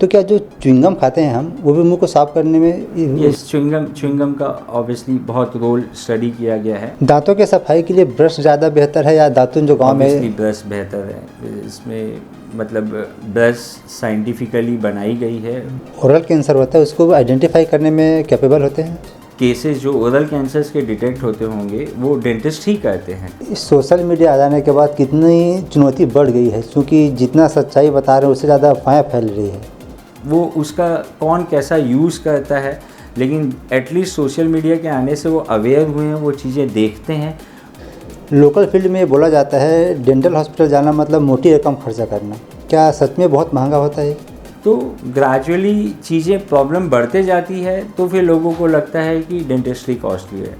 तो क्या जो च्युइंगम खाते हैं हम, वो भी मुंह को साफ करने में ये च्युइंगम का ऑब्वियसली बहुत रोल स्टडी किया गया है। दांतों के सफाई के लिए ब्रश ज़्यादा बेहतर है या दातुन जो गांव ऑब्वियसली में? ब्रश बेहतर है इसमें, मतलब ब्रश साइंटिफिकली बनाई गई है। ओरल कैंसर होता है उसको आइडेंटिफाई करने में कैपेबल होते हैं? केसेस जो ओरल कैंसर्स के डिटेक्ट होते होंगे वो डेंटिस्ट ही करते हैं। इस सोशल मीडिया आ जाने के बाद कितनी चुनौती बढ़ गई है, क्योंकि जितना सच्चाई बता रहे हैं उससे ज़्यादा अफवाहें फैल रही है। वो उसका कौन कैसा यूज़ करता है, लेकिन एटलीस्ट सोशल मीडिया के आने से वो अवेयर हुए हैं, वो चीज़ें देखते हैं। लोकल फील्ड में बोला जाता है डेंटल हॉस्पिटल जाना मतलब मोटी रकम खर्चा करना, क्या सच में बहुत महंगा होता है? तो ग्रेजुअली चीज़ें प्रॉब्लम बढ़ते जाती है तो फिर लोगों को लगता है कि डेंटिस्ट्री कॉस्टली है।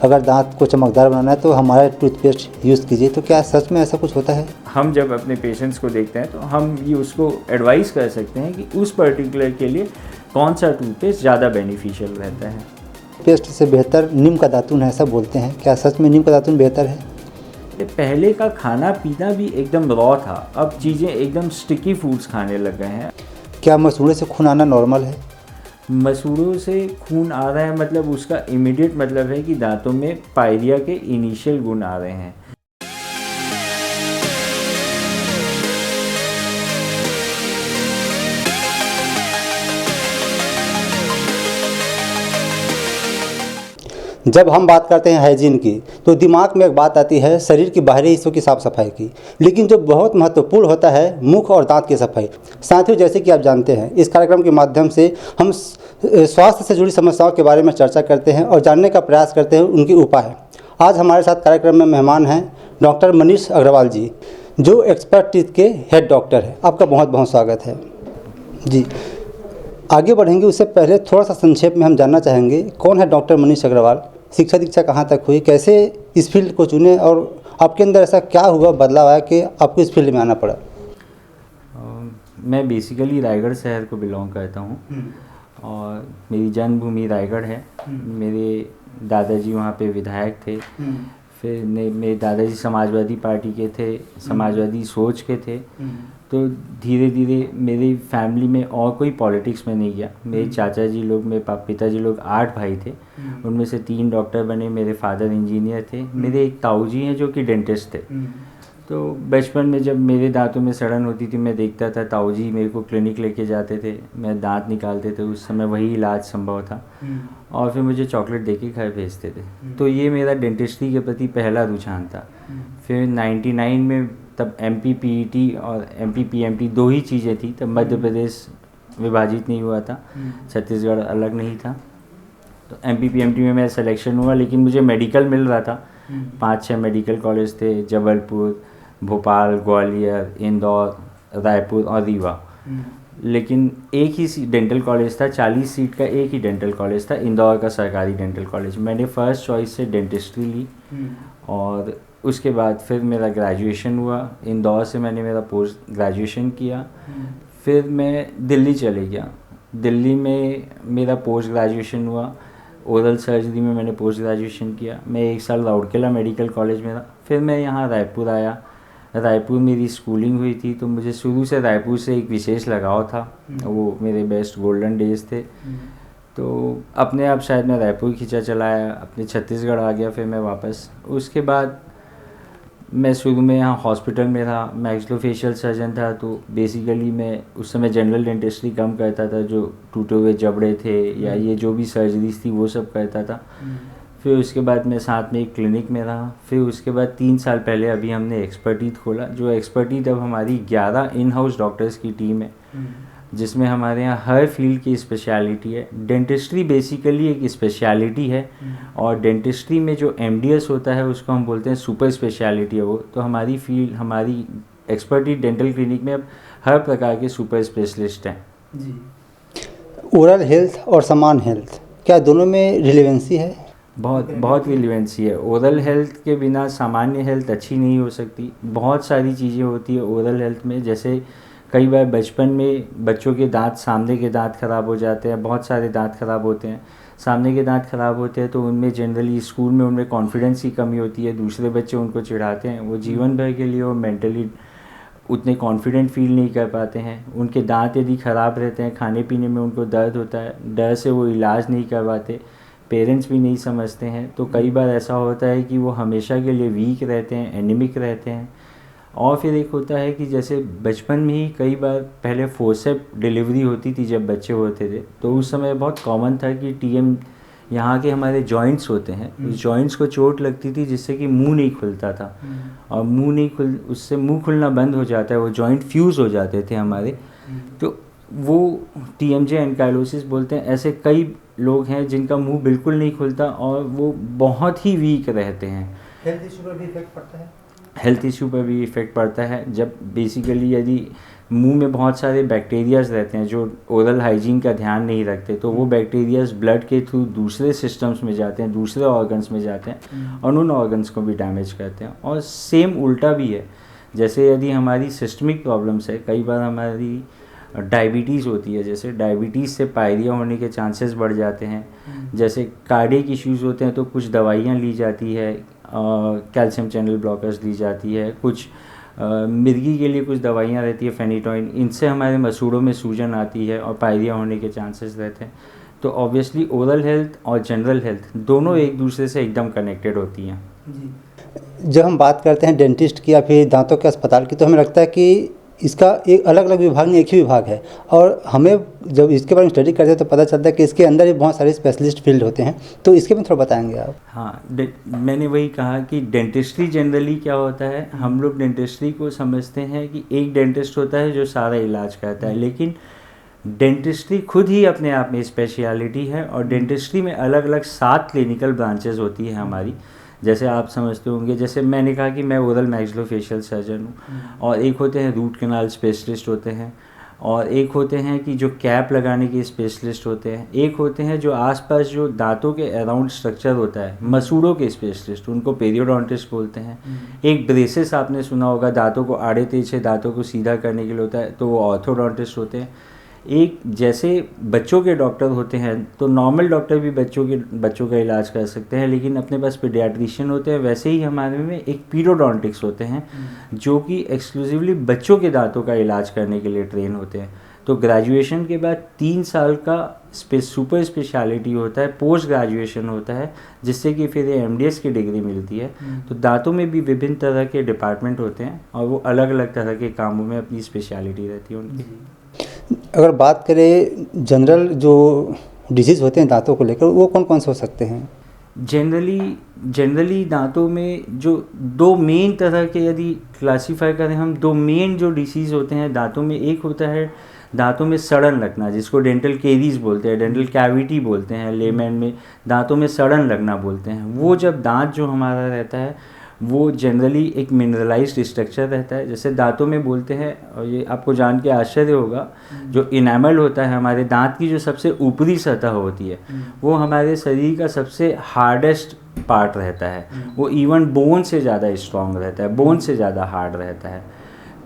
अगर दांत को चमकदार बनाना है तो हमारा टूथपेस्ट यूज़ कीजिए, तो क्या सच में ऐसा कुछ होता है? हम जब अपने पेशेंट्स को देखते हैं तो हम ये उसको एडवाइस कर सकते हैं कि उस पर्टिकुलर के लिए कौन सा टूथपेस्ट ज़्यादा बेनिफिशियल रहता है। पेस्ट से बेहतर नीम का दातुन है, ऐसा बोलते हैं, क्या सच में नीम का दातुन बेहतर है? पहले का खाना पीना भी एकदम रॉ था, अब चीज़ें एकदम स्टिकी फूड्स खाने लग गए हैं। क्या मसूड़े से खून आना नॉर्मल है? मसूड़ों से खून आ रहा है मतलब उसका इमीडिएट मतलब है कि दांतों में पायरिया के इनिशियल गुण आ रहे हैं। जब हम बात करते हैं हाइजीन की तो दिमाग में एक बात आती है शरीर की बाहरी हिस्सों की साफ सफाई की, लेकिन जो बहुत महत्वपूर्ण होता है मुख और दांत की सफाई। साथियों, जैसे कि आप जानते हैं इस कार्यक्रम के माध्यम से हम स्वास्थ्य से जुड़ी समस्याओं के बारे में चर्चा करते हैं और जानने का प्रयास करते हैं उनके उपाय। आज हमारे साथ कार्यक्रम में मेहमान हैं डॉक्टर मनीष अग्रवाल जी, जो एक्सपर्ट टीथ के हेड डॉक्टर हैं। आपका बहुत बहुत स्वागत है जी। आगे बढ़ेंगे उससे पहले थोड़ा सा संक्षेप में हम जानना चाहेंगे कौन है डॉक्टर मनीष अग्रवाल, शिक्षा दीक्षा कहाँ तक हुई, कैसे इस फील्ड को चुने और आपके अंदर ऐसा क्या हुआ बदलाव आया कि आपको इस फील्ड में आना पड़ा? मैं बेसिकली रायगढ़ शहर को बिलोंग करता हूँ और मेरी जन्मभूमि रायगढ़ है। मेरे दादाजी वहाँ पे विधायक थे। फिर मेरे दादाजी समाजवादी पार्टी के थे, समाजवादी सोच के थे। तो धीरे धीरे मेरी फैमिली में और कोई पॉलिटिक्स में नहीं गया। मेरे चाचा जी लोग, मेरे पिताजी लोग 8 भाई थे, उनमें से 3 डॉक्टर बने। मेरे फादर इंजीनियर थे। मेरे एक ताऊ जी हैं जो कि डेंटिस्ट थे। तो बचपन में जब मेरे दांतों में सड़न होती थी मैं देखता था ताऊ जी मेरे को क्लिनिक लेके जाते थे, मैं दांत निकालते थे, उस समय वही इलाज संभव था और फिर मुझे चॉकलेट देके घर भेजते थे। तो ये मेरा डेंटिस्ट्री के प्रति पहला रुझान था। फिर 99 में तब MPPET और MPPMT 2 ही चीज़ें थी, तब मध्य प्रदेश विभाजित नहीं हुआ था, छत्तीसगढ़ अलग नहीं था। तो MPPMT में मेरा सिलेक्शन हुआ, लेकिन मुझे मेडिकल मिल रहा था। 5-6 मेडिकल कॉलेज थे, जबलपुर, भोपाल, ग्वालियर, इंदौर, रायपुर और रीवा। लेकिन एक ही डेंटल कॉलेज था, 40 सीट का एक ही डेंटल कॉलेज था, इंदौर का सरकारी डेंटल कॉलेज। मैंने फर्स्ट चॉइस से डेंटिस्ट्री ली और उसके बाद फिर मेरा ग्रेजुएशन हुआ। इंदौर से मैंने मेरा पोस्ट ग्रेजुएशन किया। फिर मैं दिल्ली चले गया। दिल्ली में मेरा पोस्ट ग्रेजुएशन हुआ। ओरल सर्जरी में मैंने पोस्ट ग्रेजुएशन किया। मैं 1 साल राउरकेला मेडिकल कॉलेज में था। फिर मैं यहाँ रायपुर आया। रायपुर मेरी स्कूलिंग हुई थी, तो मुझे शुरू से रायपुर से एक विशेष लगाव था। वो मेरे बेस्ट गोल्डन डेज थे। तो अपने आप शायद मैं रायपुर खींचा चला आया, अपने छत्तीसगढ़ आ गया। फिर मैं वापस, उसके बाद मैं शुरू में यहाँ हॉस्पिटल में था, मैक्सिलोफेशियल सर्जन था। तो बेसिकली मैं उस समय जनरल डेंटिस्ट्री कम करता था, जो टूटे हुए जबड़े थे या ये जो भी सर्जरीज थी वो सब करता था। फिर उसके बाद मैं साथ में एक क्लिनिक में रहा। फिर उसके बाद 3 साल पहले अभी हमने एक्सपर्टीज खोला, जो एक्सपर्टीज अब हमारी 11 इन हाउस डॉक्टर्स की टीम है, जिसमें हमारे यहाँ हर फील्ड की स्पेशलिटी है। डेंटिस्ट्री बेसिकली एक स्पेशलिटी है और डेंटिस्ट्री में जो MDS होता है उसको हम बोलते हैं सुपर स्पेशलिटी है वो। तो हमारी फील्ड, हमारी एक्सपर्टीज डेंटल क्लिनिक में अब हर प्रकार के सुपर स्पेशलिस्ट हैं जी। ओरल हेल्थ और समान हेल्थ, क्या दोनों में रिलेवेंसी है? बहुत रिलेवेंसी है। ओरल हेल्थ के बिना सामान्य हेल्थ अच्छी नहीं हो सकती। बहुत सारी चीज़ें होती है ओरल हेल्थ में, जैसे कई बार बचपन में बच्चों के दांत, सामने के दांत ख़राब हो जाते हैं। बहुत सारे दांत ख़राब होते हैं। सामने के दांत ख़राब होते हैं तो उनमें जनरली स्कूल में उनमें कॉन्फिडेंस की कमी होती है, दूसरे बच्चे उनको चिढ़ाते हैं। वो जीवन भर के लिए वो मेंटली उतने कॉन्फिडेंट फील नहीं कर पाते हैं, उनके दांत यदि ख़राब रहते हैं, खाने पीने में उनको दर्द होता है, डर से वो इलाज नहीं करवाते, पेरेंट्स भी नहीं समझते हैं, तो कई बार ऐसा होता है कि वो हमेशा के लिए वीक रहते हैं, एनीमिक रहते हैं। और फिर एक होता है कि जैसे बचपन में ही कई बार पहले फोर्सेप डिलीवरी होती थी जब बच्चे होते थे, तो उस समय बहुत कॉमन था कि टीएम यहाँ के हमारे जॉइंट्स होते हैं, उस जॉइंट्स को चोट लगती थी जिससे कि मुंह नहीं खुलता था, और मुंह नहीं खुल उससे मुंह खुलना बंद हो जाता है, वो जॉइंट फ्यूज़ हो जाते थे हमारे, तो वो टीएमजे एंकाइलोसिस बोलते हैं। ऐसे कई लोग हैं जिनका मुंह बिल्कुल नहीं खुलता और वो बहुत ही वीक रहते हैं। हेल्थ इशू पर भी इफेक्ट पड़ता है? हेल्थ इशू पर भी इफ़ेक्ट पड़ता है। जब बेसिकली यदि मुंह में बहुत सारे बैक्टीरियाज रहते हैं जो ओरल हाइजीन का ध्यान नहीं रखते, तो वो बैक्टीरियाज ब्लड के थ्रू दूसरे सिस्टम्स में जाते हैं, दूसरे ऑर्गन्स में जाते हैं और उन ऑर्गन्स को भी डैमेज करते हैं। और सेम उल्टा भी है, जैसे यदि हमारी सिस्टमिक प्रॉब्लम्स है, कई बार हमारी डायबिटीज़ होती है, जैसे डायबिटीज़ से पायरिया होने के चांसेस बढ़ जाते हैं। जैसे कार्डियक इश्यूज़ होते हैं तो कुछ दवाइयाँ ली जाती है, कैल्शियम चैनल ब्लॉकर्स ली जाती है, कुछ मिर्गी के लिए कुछ दवाइयाँ रहती है फेनिटोइन, इनसे हमारे मसूड़ों में सूजन आती है और पायरिया होने के चांसेस रहते हैं। तो ऑब्वियसली ओरल हेल्थ और जनरल हेल्थ दोनों एक दूसरे से एकदम कनेक्टेड होती हैं। जब हम बात करते हैं डेंटिस्ट की या फिर दांतों के अस्पताल की, तो हमें लगता है कि इसका एक अलग अलग विभाग नहीं, एक ही विभाग है, और हमें जब इसके बारे में स्टडी करते हैं तो पता चलता है कि इसके अंदर भी बहुत सारे स्पेशलिस्ट फील्ड होते हैं। तो इसके में थोड़ा बताएंगे आप? हाँ, मैंने वही कहा कि डेंटिस्ट्री जनरली क्या होता है, हम लोग डेंटिस्ट्री को समझते हैं कि एक डेंटिस्ट होता है जो सारा इलाज करता है, लेकिन डेंटिस्ट्री खुद ही अपने आप में स्पेशलिटी है। और डेंटिस्ट्री में अलग अलग 7 क्लिनिकल ब्रांचेस होती है हमारी। जैसे आप समझते होंगे, जैसे मैंने कहा कि मैं ओरल मैक्सिलोफेशियल सर्जन हूँ, और एक होते हैं रूट कैनाल स्पेशलिस्ट होते हैं, और एक होते हैं कि जो कैप लगाने के स्पेशलिस्ट होते हैं, एक होते हैं जो आसपास जो दांतों के अराउंड स्ट्रक्चर होता है, मसूड़ों के स्पेशलिस्ट, उनको पेरियोडोंटिस्ट बोलते हैं। एक ब्रेसेस आपने सुना होगा, दांतों को आड़े तेजे दांतों को सीधा करने के लिए होता है, तो वो ऑर्थोडोंटिस्ट होते हैं। एक जैसे बच्चों के डॉक्टर होते हैं, तो नॉर्मल डॉक्टर भी बच्चों का इलाज कर सकते हैं, लेकिन अपने पास पीडियाट्रिशियन होते हैं। वैसे ही हमारे में एक पीडियोडोंटिक्स होते हैं जो कि एक्सक्लूसिवली बच्चों के दांतों का इलाज करने के लिए ट्रेन होते हैं। तो ग्रेजुएशन के बाद 3 साल का सुपर स्पेशलिटी होता है, पोस्ट ग्रेजुएशन होता है, जिससे कि फिर एमडीएस की डिग्री मिलती है। तो दांतों में भी विभिन्न तरह के डिपार्टमेंट होते हैं और वो अलग अलग तरह के कामों में अपनी स्पेशलिटी रहती है उनकी। अगर बात करें जनरल जो डिजीज़ होते हैं दांतों को लेकर, वो कौन कौन से हो सकते हैं? जनरली दांतों में जो 2 मेन तरह के यदि क्लासीफाई करें हम, 2 मेन जो डिसीज़ होते हैं दांतों में, एक होता है दांतों में सड़न लगना, जिसको डेंटल केरीज बोलते हैं, डेंटल कैविटी बोलते हैं लेमैन में, दांतों में सड़न लगना बोलते हैं। वो जब दांत जो हमारा रहता है वो जनरली एक मिनरलाइज्ड स्ट्रक्चर रहता है, जैसे दांतों में बोलते हैं, और ये आपको जान के आश्चर्य होगा, जो इनेमल होता है हमारे दांत की, जो सबसे ऊपरी सतह होती है, वो हमारे शरीर का सबसे हार्डेस्ट पार्ट रहता है। वो इवन बोन से ज़्यादा स्ट्रॉन्ग रहता है, बोन से ज़्यादा हार्ड रहता है।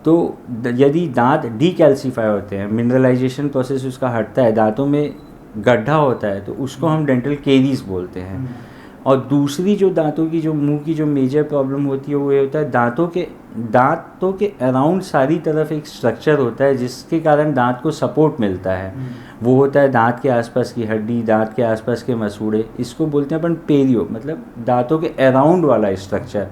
तो यदि दांत डीकैल्सीफाई होते हैं, मिनरलाइजेशन प्रोसेस उसका हटता है, दांतों में गड्ढा होता है, तो उसको हम डेंटल केरीज बोलते हैं। और दूसरी जो दांतों की, जो मुंह की जो मेजर प्रॉब्लम होती है, वो ये होता है दांतों के अराउंड सारी तरफ एक स्ट्रक्चर होता है जिसके कारण दांत को सपोर्ट मिलता है। वो होता है दांत के आसपास की हड्डी, दांत के आसपास के मसूड़े, इसको बोलते हैं अपन पेरियो, मतलब दांतों के अराउंड वाला स्ट्रक्चर।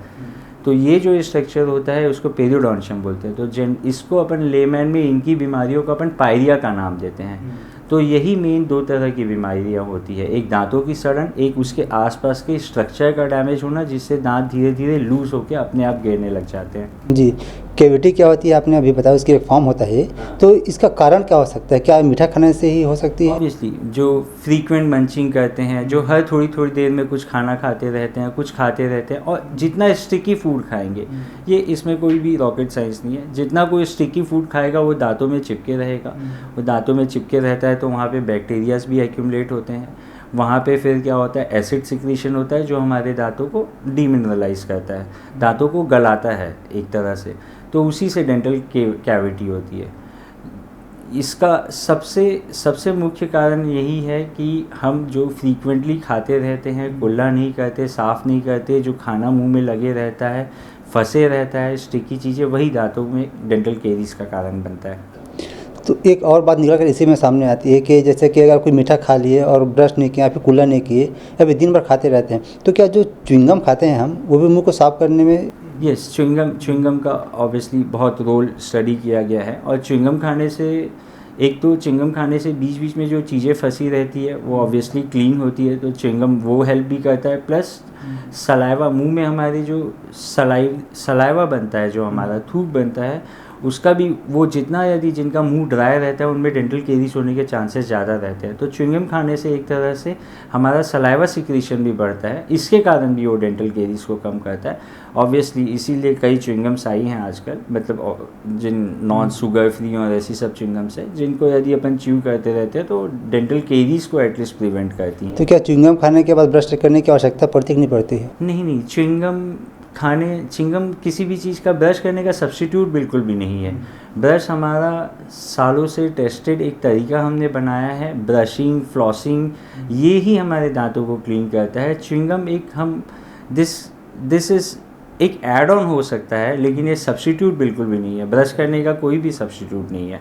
तो ये जो स्ट्रक्चर होता है उसको पेरियोडोंटियम बोलते हैं। तो इसको अपन लेमैन में इनकी बीमारियों को अपन पायरिया का नाम देते हैं। तो यही मेन 2 तरह की बीमारियां होती है, एक दांतों की सड़न, एक उसके आसपास के स्ट्रक्चर का डैमेज होना, जिससे दांत धीरे धीरे लूज होकर अपने आप गिरने लग जाते हैं। जी, कैविटी क्या होती है आपने अभी बताया, उसकी एक फॉर्म होता है, तो इसका कारण क्या हो सकता है? क्या मीठा खाने से ही हो सकती है? ऑब्वियसली जो फ्रीक्वेंट मंचिंग करते हैं, जो हर थोड़ी थोड़ी देर में कुछ खाना खाते रहते हैं, कुछ खाते रहते हैं, और जितना स्टिकी फूड खाएंगे, ये इसमें कोई भी रॉकेट साइंस नहीं है, जितना कोई स्टिकी फूड खाएगा वो दांतों में चिपके रहेगा, वो दांतों में चिपके रहता है तो वहाँ पे बैक्टीरियाज भी एक्यूमुलेट होते हैं। वहाँ पे फिर क्या होता है, एसिड सिक्रीशन होता है जो हमारे दांतों को डीमिनरलाइज करता है, दांतों को गलाता है एक तरह से, तो उसी से डेंटल कैविटी होती है। इसका सबसे मुख्य कारण यही है कि हम जो फ्रीक्वेंटली खाते रहते हैं, कुल्ला नहीं करते, साफ़ नहीं करते, जो खाना मुंह में लगे रहता है, फंसे रहता है, स्टिकी चीज़ें, वही दांतों में डेंटल केरीज का कारण बनता है। तो एक और बात निकल कर इसी में सामने आती है कि जैसे कि अगर कोई मीठा खा लिए और ब्रश नहीं किया या फिर कुल्ला नहीं किए या फिर दिन भर खाते रहते हैं, तो क्या जो च्युइंगम खाते हैं हम, वो भी मुंह को साफ करने में? यस, च्युइंगम का ऑब्वियसली बहुत रोल स्टडी किया गया है। और च्युइंगम खाने से, एक तो च्युइंगम खाने से बीच बीच में जो चीज़ें फंसी रहती है वो ऑब्वियसली क्लीन होती है, तो च्युइंगम वो हेल्प भी करता है। प्लस सलाइवा, मुंह में हमारे जो सलाइवा बनता है, जो हमारा थूक बनता है, उसका भी वो जितना, यदि जिनका मुंह ड्राई रहता है उनमें डेंटल केरीज होने के चांसेस ज़्यादा रहते हैं। तो च्युइंगम खाने से एक तरह से हमारा सलाइवा सिक्रीशन भी बढ़ता है, इसके कारण भी वो डेंटल केरीज को कम करता है ऑब्वियसली। इसीलिए कई च्युइंगम्स आई हैं आजकल, मतलब जिन नॉन शुगर फ्री और ऐसी सब च्युइंगम्स है जिनको यदि अपन च्यू करते रहते हैं तो डेंटल केरीज को एटलीस्ट प्रिवेंट करती हैं। तो क्या च्युइंगम खाने के बाद ब्रश करने की आवश्यकता पड़ती कि नहीं पड़ती है? नहीं, च्युइंगम किसी भी चीज़ का ब्रश करने का सब्स्टिट्यूट बिल्कुल भी नहीं है। ब्रश हमारा सालों से टेस्टेड एक तरीका हमने बनाया है, ब्रशिंग, फ्लॉसिंग, ये ही हमारे दांतों को क्लीन करता है। च्युइंगम दिस इज़ एक ऐड ऑन हो सकता है, लेकिन ये सब्स्टिट्यूट बिल्कुल भी नहीं है। ब्रश करने का कोई भी सब्स्टिट्यूट नहीं है।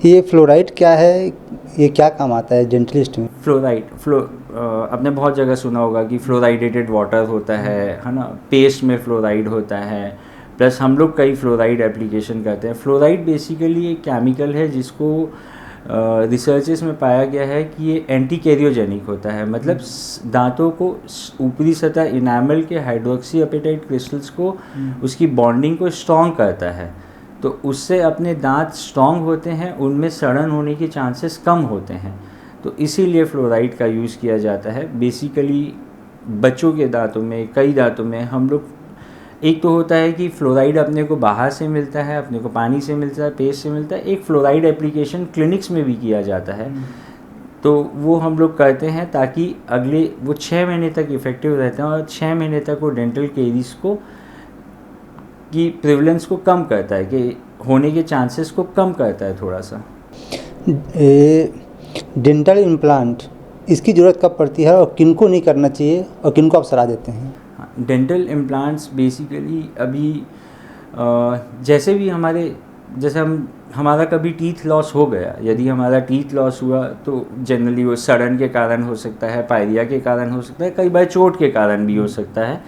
ये फ्लोराइड क्या है, ये क्या काम आता है डेंटलिस्ट में? आपने बहुत जगह सुना होगा कि फ्लोराइडेटेड वाटर होता है ना, पेस्ट में फ्लोराइड होता है, प्लस हम लोग कई फ्लोराइड एप्लीकेशन करते हैं। फ्लोराइड बेसिकली एक केमिकल है जिसको रिसर्चेस में पाया गया है कि ये एंटी कैरियोजेनिक होता है, मतलब दांतों को ऊपरी सतह इनामल के हाइड्रोक्सी एपेटाइट क्रिस्टल्स को उसकी बॉन्डिंग को स्ट्रॉन्ग करता है, तो उससे अपने दांत स्ट्रॉन्ग होते हैं, उनमें सड़न होने के चांसेस कम होते हैं। तो इसीलिए फ्लोराइड का यूज़ किया जाता है बेसिकली बच्चों के दांतों में। कई दांतों में हम लोग, एक तो होता है कि फ्लोराइड अपने को बाहर से मिलता है, अपने को पानी से मिलता है, पेस्ट से मिलता है। एक फ्लोराइड एप्लीकेशन क्लिनिक्स में भी किया जाता है, तो वो हम लोग करते हैं ताकि वो 6 महीने तक इफ़ेक्टिव रहते हैं और 6 महीने तक वो डेंटल केरीज की प्रिवलेंस को कम करता है, कि होने के चांसेस को कम करता है थोड़ा सा। डेंटल इम्प्लांट, इसकी ज़रूरत कब पड़ती है और किनको नहीं करना चाहिए और किनको आप सलाह देते हैं? डेंटल इम्प्लांट्स बेसिकली अभी जैसे हमारा कभी टीथ लॉस हो गया, यदि हमारा टीथ लॉस हुआ तो जनरली वो सड़न के कारण हो सकता है, पायरिया के कारण हो सकता है, कई बार चोट के कारण भी हो सकता है,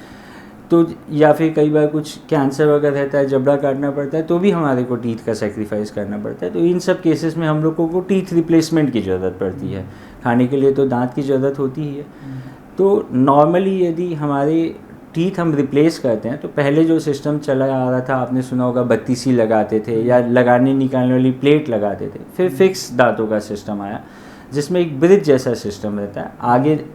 तो या फिर कई बार कुछ कैंसर वगैरह रहता है, जबड़ा काटना पड़ता है, तो भी हमारे को टीथ का सेक्रीफाइस करना पड़ता है। तो इन सब केसेस में हम लोगों को टीथ रिप्लेसमेंट की ज़रूरत पड़ती है। खाने के लिए तो दांत की ज़रूरत होती ही है। तो नॉर्मली यदि हमारे टीथ हम रिप्लेस करते हैं तो पहले जो सिस्टम चला आ रहा था, आपने सुना होगा, बत्तीसी लगाते थे या लगाने निकालने वाली प्लेट लगाते थे। फिर फिक्स दांतों का सिस्टम आया जिसमें एक ब्रिज जैसा सिस्टम रहता है,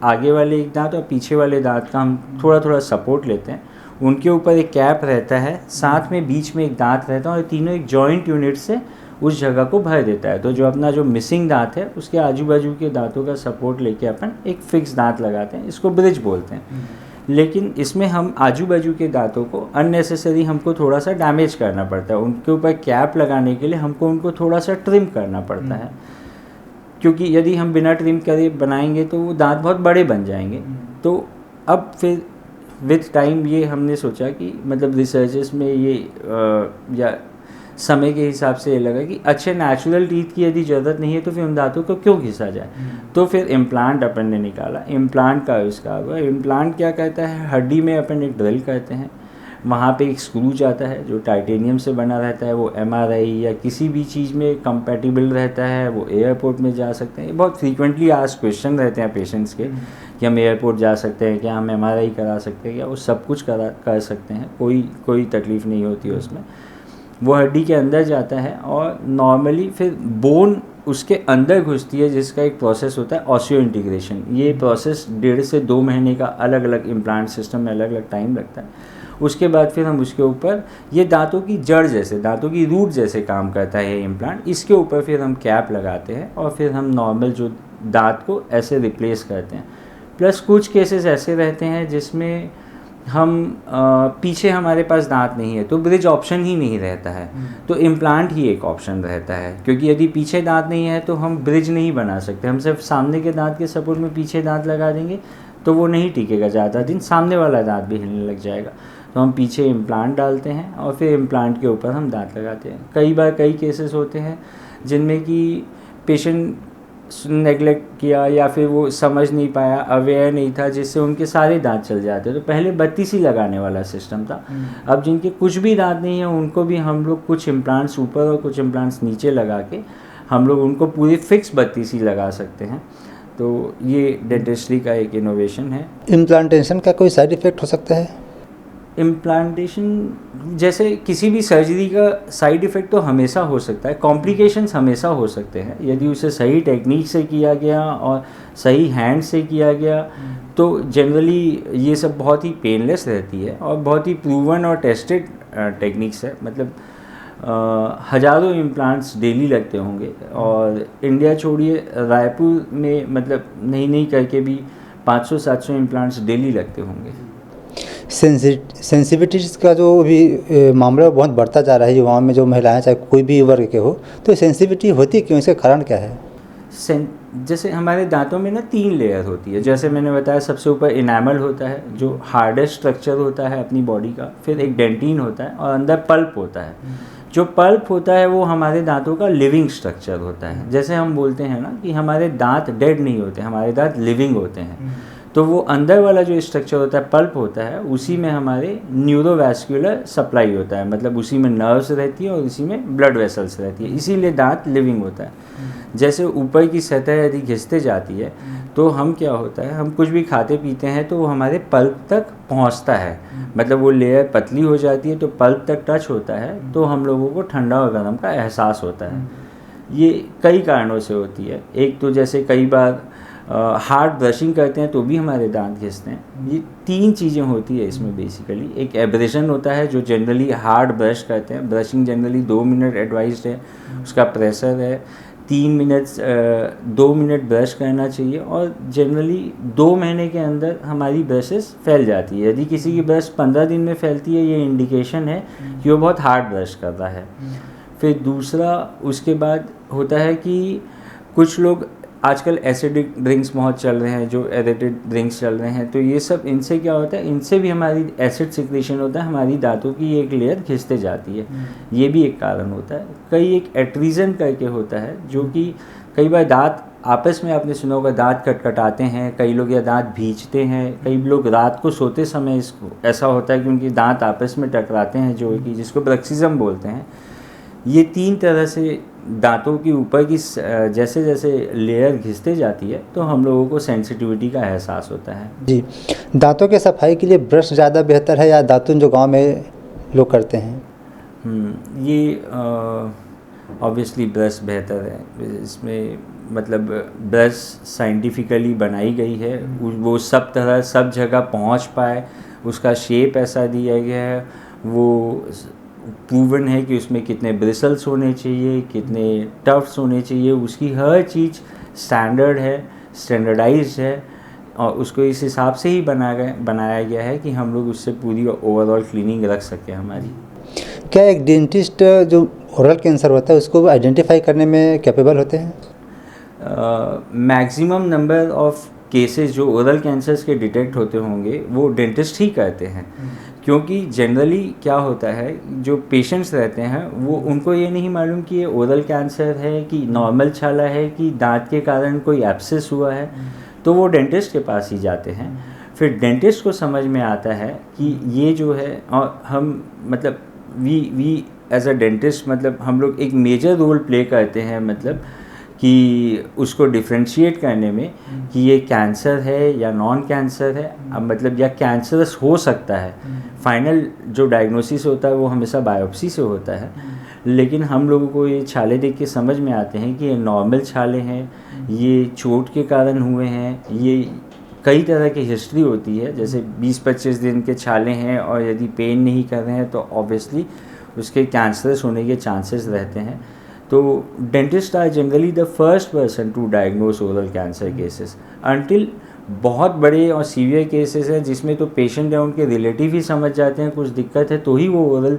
आगे वाले एक दांत और पीछे वाले दांत का हम थोड़ा थोड़ा सपोर्ट लेते हैं, उनके ऊपर एक कैप रहता है, साथ में बीच में एक दांत रहता है और तीनों एक जॉइंट यूनिट से उस जगह को भर देता है। तो जो मिसिंग दांत है उसके आजू बाजू के दांतों का सपोर्ट लेके अपन एक फिक्स दांत लगाते हैं, इसको ब्रिज बोलते हैं। लेकिन इसमें हम आजू बाजू के दांतों को अननेसेसरी हमको थोड़ा सा डैमेज करना पड़ता है, उनके ऊपर कैप लगाने के लिए हमको उनको थोड़ा सा ट्रिम करना पड़ता है, क्योंकि यदि हम बिना ट्रिम करे बनाएंगे तो वो दांत बहुत बड़े बन जाएंगे। तो अब फिर विथ टाइम ये हमने सोचा कि मतलब रिसर्चेस में ये या समय के हिसाब से ये लगा कि अच्छे नेचुरल टीथ की यदि ज़रूरत नहीं है तो फिर उन दांतों को क्यों घिसा जाए। तो फिर इम्प्लांट अपन ने निकाला, इम्प्लांट का आविष्कार हुआ। इम्प्लांट क्या कहता है, हड्डी में अपन एक ड्रिल करते हैं, वहाँ पे एक स्क्रू जाता है जो टाइटेनियम से बना रहता है, वो MRI या किसी भी चीज़ में कंपैटिबल रहता है, वो एयरपोर्ट में जा सकते हैं। बहुत फ्रीक्वेंटली आज क्वेश्चन रहते हैं पेशेंट्स के कि हम एयरपोर्ट जा सकते हैं क्या, हम MRI करा सकते हैं क्या, वो सब कुछ कर सकते हैं, कोई तकलीफ़ नहीं होती है उसमें। वो हड्डी के अंदर जाता है और नॉर्मली फिर बोन उसके अंदर घुसती है, जिसका एक प्रोसेस होता है ऑसियो इंटीग्रेशन। ये प्रोसेस 1.5 से 2 महीने का अलग अलग इम्प्लांट सिस्टम में अलग अलग टाइम लगता है। उसके बाद फिर हम उसके ऊपर, ये दांतों की जड़ जैसे, दांतों की रूट जैसे काम करता है ये इम्प्लांट, इसके ऊपर फिर हम कैप लगाते हैं और फिर हम नॉर्मल जो दांत को ऐसे रिप्लेस करते हैं। प्लस कुछ केसेस ऐसे रहते हैं जिसमें हम पीछे हमारे पास दांत नहीं है तो ब्रिज ऑप्शन ही नहीं रहता है, तो इम्प्लांट ही एक ऑप्शन रहता है, क्योंकि यदि पीछे दांत नहीं है तो हम ब्रिज नहीं बना सकते। हम सिर्फ सामने के दांत के सपोर्ट में पीछे दांत लगा देंगे तो वो नहीं टिकेगा ज़्यादा दिन, सामने वाला दांत भी हिलने लग जाएगा। तो हम पीछे इम्प्लांट डालते हैं और फिर इम्प्लांट के ऊपर हम दांत लगाते हैं। कई बार कई केसेस होते हैं जिनमें कि पेशेंट नेगलेक्ट किया या फिर वो समझ नहीं पाया, अवेयर नहीं था, जिससे उनके सारे दांत चल जाते। तो पहले 32 ही लगाने वाला सिस्टम था। अब जिनके कुछ भी दांत नहीं है उनको भी हम लोग कुछ इम्प्लांट्स ऊपर और कुछ इम्प्लांट्स नीचे लगा के हम लोग उनको पूरी फिक्स 32 ही लगा सकते हैं। तो ये डेंटिस्ट्री का एक इनोवेशन है। इम्प्लांटेशन का कोई साइड इफ़ेक्ट हो सकता है? इम्प्लांटेशन जैसे किसी भी सर्जरी का साइड इफ़ेक्ट तो हमेशा हो सकता है, कॉम्प्लिकेशंस हमेशा हो सकते हैं। यदि उसे सही टेक्निक से किया गया और सही हैंड से किया गया तो जनरली ये सब बहुत ही पेनलेस रहती है और बहुत ही प्रूवन और टेस्टेड टेक्निक्स है। मतलब हज़ारों इम्प्लांट्स डेली लगते होंगे और इंडिया छोड़िए रायपुर में मतलब नहीं करके भी 500-700 इम्प्लांट्स डेली लगते होंगे। सेंसिटिविटीज़ का जो अभी मामला बहुत बढ़ता जा रहा है युवाओं में, जो महिलाएं चाहे कोई भी वर्ग के हो, तो सेंसिटिविटी होती क्यों, इसका कारण क्या है? जैसे हमारे दांतों में ना 3 लेयर होती है। जैसे मैंने बताया, सबसे ऊपर इनामल होता है जो हार्डेस्ट स्ट्रक्चर होता है अपनी बॉडी का, फिर एक डेंटिन होता है और अंदर पल्प होता है। जो पल्प होता है वो हमारे दांतों का लिविंग स्ट्रक्चर होता है। जैसे हम बोलते हैं ना कि हमारे दांत डेड नहीं होते, हमारे दांत लिविंग होते हैं। तो वो अंदर वाला जो स्ट्रक्चर होता है, पल्प होता है, उसी में हमारे न्यूरोवैस्कुलर सप्लाई होता है। मतलब उसी में नर्व्स रहती है और उसी में ब्लड वेसल्स रहती है, इसीलिए दांत लिविंग होता है। जैसे ऊपर की सतह यदि घिसते जाती है तो हम क्या होता है, हम कुछ भी खाते पीते हैं तो वो हमारे पल्प तक पहुंचता है। मतलब वो लेयर पतली हो जाती है तो पल्प तक टच होता है, तो हम लोगों को ठंडा और गर्म का एहसास होता है। ये कई कारणों से होती है। एक तो जैसे कई बार हार्ड ब्रशिंग करते हैं तो भी हमारे दांत घिसते हैं। ये 3 चीज़ें होती है इसमें बेसिकली। एक एब्रेशन होता है जो जनरली हार्ड ब्रश करते हैं, ब्रशिंग जनरली 2 मिनट एडवाइस्ड है, उसका प्रेशर है 2 मिनट ब्रश करना चाहिए और जनरली 2 महीने के अंदर हमारी ब्रशेस फैल जाती है। यदि किसी की ब्रश 15 दिन में फैलती है, ये इंडिकेशन है कि वो बहुत हार्ड ब्रश कर रहा है। फिर दूसरा उसके बाद होता है कि कुछ लोग आजकल एसिडिक ड्रिंक्स बहुत चल रहे हैं, जो एडिटेड ड्रिंक्स चल रहे हैं, तो ये सब इनसे क्या होता है, इनसे भी हमारी एसिड सिक्रेशन होता है, हमारी दांतों की एक लेयर खिंचते जाती है। ये भी एक कारण होता है। कई एक एट्रीजन करके होता है जो कि कई बार दांत आपस में, आपने सुना होगा, दांत खटखटाते हैं, कई लोग या दांत भींचते हैं, कई लोग रात को सोते समय इसको ऐसा होता है कि उनके दांत आपस में टकराते हैं, जो कि जिसको ब्रक्सिज्म बोलते हैं। ये 3 तरह से दांतों के ऊपर की जैसे जैसे लेयर घिसते जाती है तो हम लोगों को सेंसिटिविटी का एहसास होता है। जी, दांतों के सफाई के लिए ब्रश ज़्यादा बेहतर है या दातुन जो गांव में लोग करते हैं? ये ऑब्वियसली ब्रश बेहतर है। इसमें मतलब ब्रश साइंटिफिकली बनाई गई है, वो सब तरह सब जगह पहुंच पाए, उसका शेप ऐसा दिया गया है, वो प्रूवन है कि उसमें कितने ब्रिसल्स होने चाहिए, कितने टफ्स होने चाहिए, उसकी हर चीज़ स्टैंडर्ड है, स्टैंडर्डाइज्ड है और उसको इस हिसाब से ही बनाया गया है कि हम लोग उससे पूरी ओवरऑल क्लीनिंग रख सकें हमारी। क्या एक डेंटिस्ट जो ओरल कैंसर होता है उसको आइडेंटिफाई करने में कैपेबल होते हैं? मैक्सिमम नंबर ऑफ केसेस जो ओरल कैंसर्स के डिटेक्ट होते होंगे वो डेंटिस्ट ही करते हैं। क्योंकि जनरली क्या होता है, जो पेशेंट्स रहते हैं वो उनको ये नहीं मालूम कि ये ओरल कैंसर है कि नॉर्मल छाला है कि दांत के कारण कोई एब्सेस हुआ है, तो वो डेंटिस्ट के पास ही जाते हैं। फिर डेंटिस्ट को समझ में आता है कि ये जो है, और हम मतलब वी एज अ डेंटिस्ट मतलब हम लोग एक मेजर रोल प्ले करते हैं, मतलब कि उसको डिफ्रेंशिएट करने में कि ये कैंसर है या नॉन कैंसर है, अब मतलब या कैंसरस हो सकता है। फाइनल जो डायग्नोसिस होता है वो हमेशा बायोप्सी से होता है, लेकिन हम लोगों को ये छाले देख के समझ में आते हैं कि ये नॉर्मल छाले हैं, ये चोट के कारण हुए हैं, ये कई तरह की हिस्ट्री होती है। जैसे 20-25 दिन के छाले हैं और यदि पेन नहीं कर रहे हैं तो ऑब्वियसली उसके कैंसरस होने के चांसेस रहते हैं। तो dentist are generally the first person to diagnose oral cancer cases until बहुत बड़े और सीवियर केसेस हैं जिसमें तो पेशेंट या उनके रिलेटिव ही समझ जाते हैं कुछ दिक्कत है, तो ही वो ओरल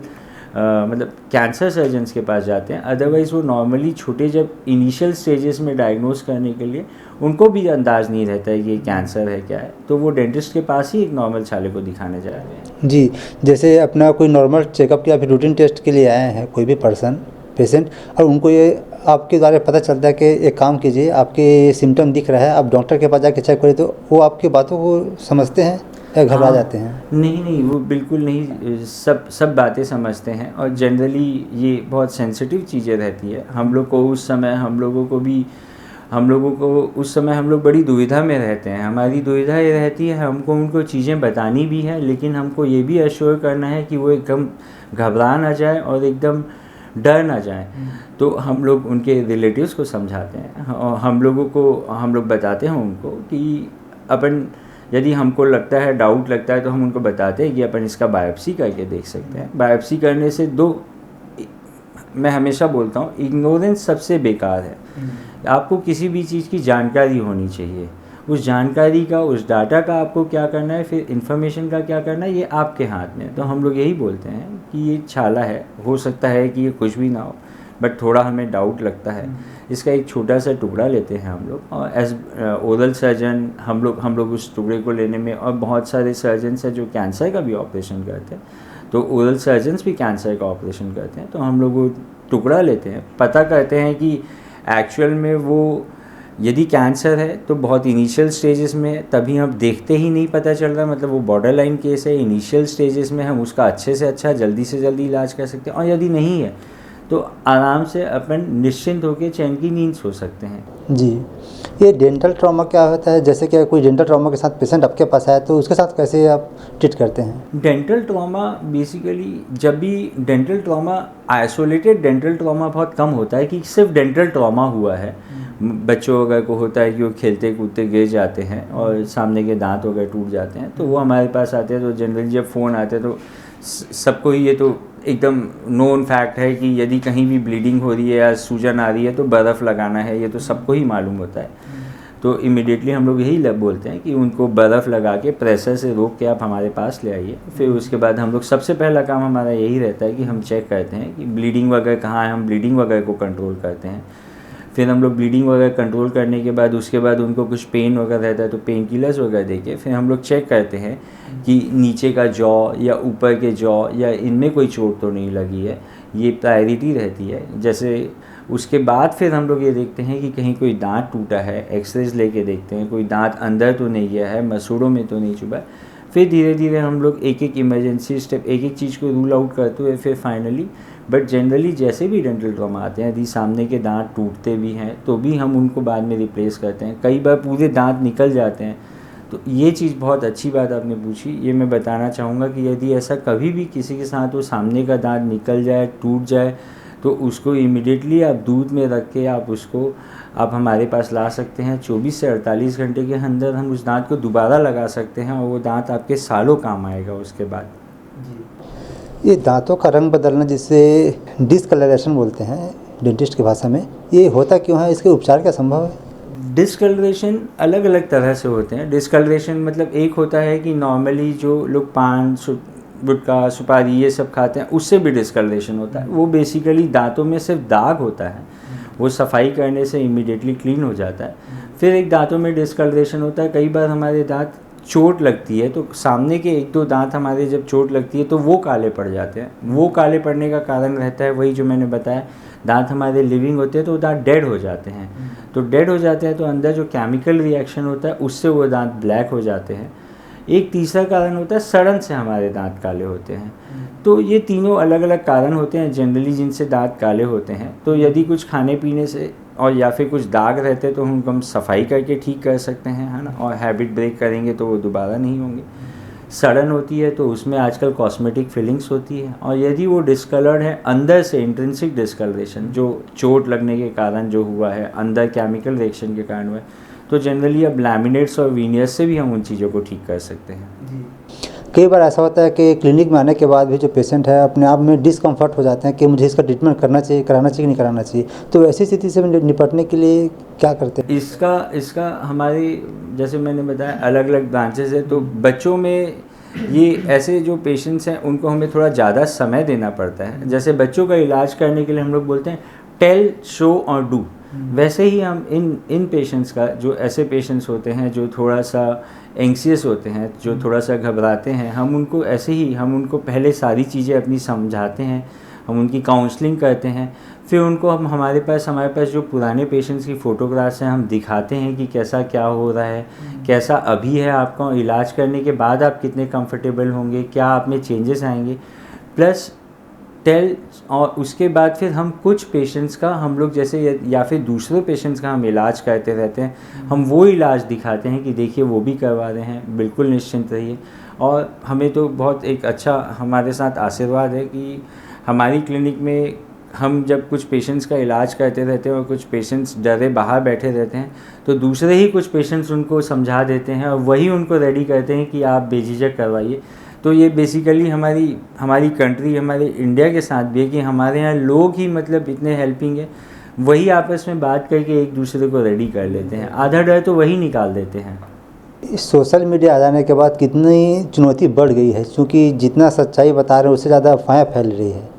मतलब कैंसर सर्जन्स के पास जाते हैं। अदरवाइज़ वो नॉर्मली छोटे जब इनिशियल स्टेजेस में डायग्नोस करने के लिए उनको भी अंदाज़ नहीं रहता है कि ये कैंसर है क्या है, तो वो डेंटिस्ट के पास ही एक नॉर्मल छाले को दिखाने जा रहे हैं। जी, जैसे अपना कोई नॉर्मल चेकअप या फिर रूटीन टेस्ट के लिए आए हैं कोई भी पेशेंट, और उनको ये आपके द्वारा पता चलता है कि एक काम कीजिए, आपके सिम्टम दिख रहा है, आप डॉक्टर के पास जाके चेक करें, तो वो आपकी बातों को समझते हैं या घबरा जाते हैं? नहीं, वो बिल्कुल नहीं, सब बातें समझते हैं, और जनरली ये बहुत सेंसिटिव चीज़ें रहती है। हम लोगों को उस समय हम लोग बड़ी दुविधा में रहते हैं। हमारी दुविधा ये रहती है, हमको उनको चीज़ें बतानी भी है, लेकिन हमको ये भी एश्योर करना है कि वो एकदम घबरा ना जाए और एकदम डर ना जाए। तो हम लोग उनके रिलेटिव्स को समझाते हैं, और हम लोग बताते हैं उनको कि अपन, यदि हमको लगता है, डाउट लगता है, तो हम उनको बताते हैं कि अपन इसका बायोप्सी करके देख सकते हैं। बायोप्सी करने से मैं हमेशा बोलता हूँ, इग्नोरेंस सबसे बेकार है। आपको किसी भी चीज़ की जानकारी होनी चाहिए, उस जानकारी का, उस डाटा का आपको क्या करना है, फिर इन्फॉर्मेशन का क्या करना है, ये आपके हाथ में है। तो हम लोग यही बोलते हैं कि ये छाला है, हो सकता है कि ये कुछ भी ना हो, बट थोड़ा हमें डाउट लगता है। इसका एक छोटा सा टुकड़ा लेते हैं हम लोग, और एज ओरल सर्जन हम लोग उस टुकड़े को लेने में, और बहुत सारे सर्जन्स हैं जो कैंसर का भी ऑपरेशन करते हैं, तो ओरल सर्जन्स भी कैंसर का ऑपरेशन करते हैं। तो हम लोग वो टुकड़ा लेते हैं, पता करते हैं कि एक्चुअल में वो यदि कैंसर है तो बहुत इनिशियल स्टेजेस में, तभी हम देखते ही नहीं पता चल रहा, मतलब वो बॉर्डर लाइन केस है, इनिशियल स्टेजेस में हम उसका अच्छे से अच्छा, जल्दी से जल्दी इलाज कर सकते हैं। और यदि नहीं है तो आराम से अपन निश्चिंत होकर चैन की नींद सो सकते हैं। जी, ये डेंटल ट्रॉमा क्या होता है? जैसे कि कोई डेंटल ट्रॉमा के साथ पेशेंट आपके पास आया, तो उसके साथ कैसे आप ट्रीट करते हैं? डेंटल ट्रॉमा बेसिकली, जब भी dental trauma, isolated dental trauma बहुत कम होता है कि सिर्फ डेंटल ट्रॉमा हुआ है। बच्चों वगैरह को होता है कि वो खेलते कूदते गिर जाते हैं और सामने के दांत वगैरह टूट जाते हैं, तो वो हमारे पास आते हैं। तो जनरली जब फ़ोन आते हैं तो सबको ही ये तो एकदम नोन फैक्ट है कि यदि कहीं भी ब्लीडिंग हो रही है या सूजन आ रही है तो बर्फ़ लगाना है, ये तो सबको ही मालूम होता है। तो इमीडिएटली हम लोग यही बोलते हैं कि उनको बर्फ़ लगा के प्रेशर से रोक के आप हमारे पास ले आइए। फिर उसके बाद हम लोग, सबसे पहला काम हमारा यही रहता है कि हम चेक करते हैं कि ब्लीडिंग वगैरह कहाँ है, हम ब्लीडिंग वगैरह को कंट्रोल करते हैं। फिर हम लोग ब्लीडिंग वगैरह कंट्रोल करने के बाद उसके बाद उनको कुछ पेन वगैरह रहता है तो पेन किलर्स वगैरह देके फिर हम लोग चेक करते हैं कि नीचे का जॉ या ऊपर के जॉ या इनमें कोई चोट तो नहीं लगी है, ये प्रायोरिटी रहती है। जैसे उसके बाद फिर हम लोग ये देखते हैं कि कहीं कोई दांत टूटा है, एक्सरेज लेके देखते हैं कोई दांत अंदर तो नहीं गया है, मसूड़ों में तो नहीं चुभा। फिर धीरे धीरे हम लोग एक एक इमरजेंसी स्टेप, एक एक चीज़ को रूल आउट करते हुए फिर फाइनली, बट जनरली जैसे भी डेंटल ट्रॉमा आते हैं, यदि सामने के दांत टूटते भी हैं तो भी हम उनको बाद में रिप्लेस करते हैं। कई बार पूरे दांत निकल जाते हैं। तो ये चीज़ बहुत अच्छी बात आपने पूछी, ये मैं बताना चाहूँगा कि यदि ऐसा कभी भी किसी के साथ वो सामने का दांत निकल जाए, टूट जाए, तो उसको इमीडिएटली आप दूध में रख के आप हमारे पास ला सकते हैं। 24 से 48 घंटे के अंदर हम उस दांत को दोबारा लगा सकते हैं और वो दांत आपके सालों काम आएगा उसके बाद। ये दांतों का रंग बदलना, जिसे डिसकलरेशन बोलते हैं डेंटिस्ट की भाषा में, ये होता क्यों है? इसके उपचार क्या संभव है? डिसकलरेशन अलग अलग तरह से होते हैं। डिसकलरेशन मतलब एक होता है कि नॉर्मली जो लोग पान, गुटखा, सुपारी ये सब खाते हैं उससे भी डिसकलरेशन होता है। वो बेसिकली दांतों में सिर्फ दाग होता है, वो सफाई करने से इमीडिएटली क्लीन हो जाता है। फिर एक दांतों में डिसकलरेशन होता है, कई बार हमारे दांत चोट लगती है तो सामने के एक दो दांत हमारे जब चोट लगती है तो वो काले पड़ जाते हैं। वो काले पड़ने का कारण रहता है वही जो मैंने बताया, दांत हमारे लिविंग होते हैं तो दांत डेड हो जाते हैं। तो डेड हो जाते हैं तो अंदर जो केमिकल रिएक्शन होता है उससे वो दांत ब्लैक हो जाते हैं। एक तीसरा कारण होता है सड़न से हमारे दांत काले होते हैं। तो ये तीनों अलग अलग कारण होते हैं जनरली जिनसे दांत काले होते हैं। तो यदि कुछ खाने पीने से और या फिर कुछ दाग रहते हैं तो उनको हम सफाई करके ठीक कर सकते हैं, है ना, और हैबिट ब्रेक करेंगे तो वो दोबारा नहीं होंगे। सड़न होती है तो उसमें आजकल कॉस्मेटिक फिलिंग्स होती है। और यदि वो डिस्कलर्ड है अंदर से, इंट्रिंसिक डिस्कलरेशन जो चोट लगने के कारण जो हुआ है, अंदर केमिकल रिएक्शन के कारण हुआ है, तो जनरली अब लैमिनेट्स और वीनियर्स से भी हम उन चीज़ों को ठीक कर सकते हैं। कई बार ऐसा होता है कि क्लिनिक में आने के बाद भी जो पेशेंट है अपने आप में डिसकम्फर्ट हो जाते हैं कि मुझे इसका ट्रीटमेंट कराना चाहिए कि नहीं कराना चाहिए, तो ऐसी स्थिति से निपटने के लिए क्या करते हैं? इसका हमारी, जैसे मैंने बताया, अलग अलग ब्रांचेस है। तो बच्चों में ये ऐसे जो पेशेंट्स हैं उनको हमें थोड़ा ज़्यादा समय देना पड़ता है। जैसे बच्चों का इलाज करने के लिए हम लोग बोलते हैं टेल, शो और डू, वैसे ही हम इन पेशेंट्स का, जो ऐसे पेशेंट्स होते हैं जो थोड़ा सा एंग्सियस होते हैं, जो थोड़ा सा घबराते हैं, हम उनको ऐसे ही हम उनको पहले सारी चीज़ें अपनी समझाते हैं, हम उनकी काउंसलिंग करते हैं, फिर उनको हमारे पास जो पुराने पेशेंट्स की फ़ोटोग्राफ्स हैं हम दिखाते हैं कि कैसा क्या हो रहा है, कैसा अभी है आपका, इलाज करने के बाद आप कितने कंफर्टेबल होंगे, क्या आप में चेंजेस आएंगे, प्लस टेल। और उसके बाद फिर हम कुछ पेशेंट्स का हम लोग जैसे या फिर दूसरे पेशेंट्स का हम इलाज करते रहते हैं, हम वो इलाज दिखाते हैं कि देखिए वो भी करवा रहे हैं, बिल्कुल निश्चिंत रहिए। और हमें तो बहुत एक अच्छा हमारे साथ आशीर्वाद है कि हमारी क्लिनिक में हम जब कुछ पेशेंट्स का इलाज करते रहते हैं और कुछ पेशेंट्स डरे बाहर बैठे रहते हैं, तो दूसरे ही कुछ पेशेंट्स उनको समझा देते हैं और वही उनको रेडी करते हैं कि आप बेझिझक करवाइए। तो ये बेसिकली हमारी कंट्री, हमारे इंडिया के साथ भी है कि हमारे यहाँ लोग ही मतलब इतने हेल्पिंग है, वही आपस में बात करके एक दूसरे को रेडी कर लेते हैं, आधा डर तो वही निकाल देते हैं। सोशल मीडिया आ जाने के बाद कितनी चुनौती बढ़ गई है, क्योंकि जितना सच्चाई बता रहे हैं उससे ज़्यादा अफवाहें फैल रही है।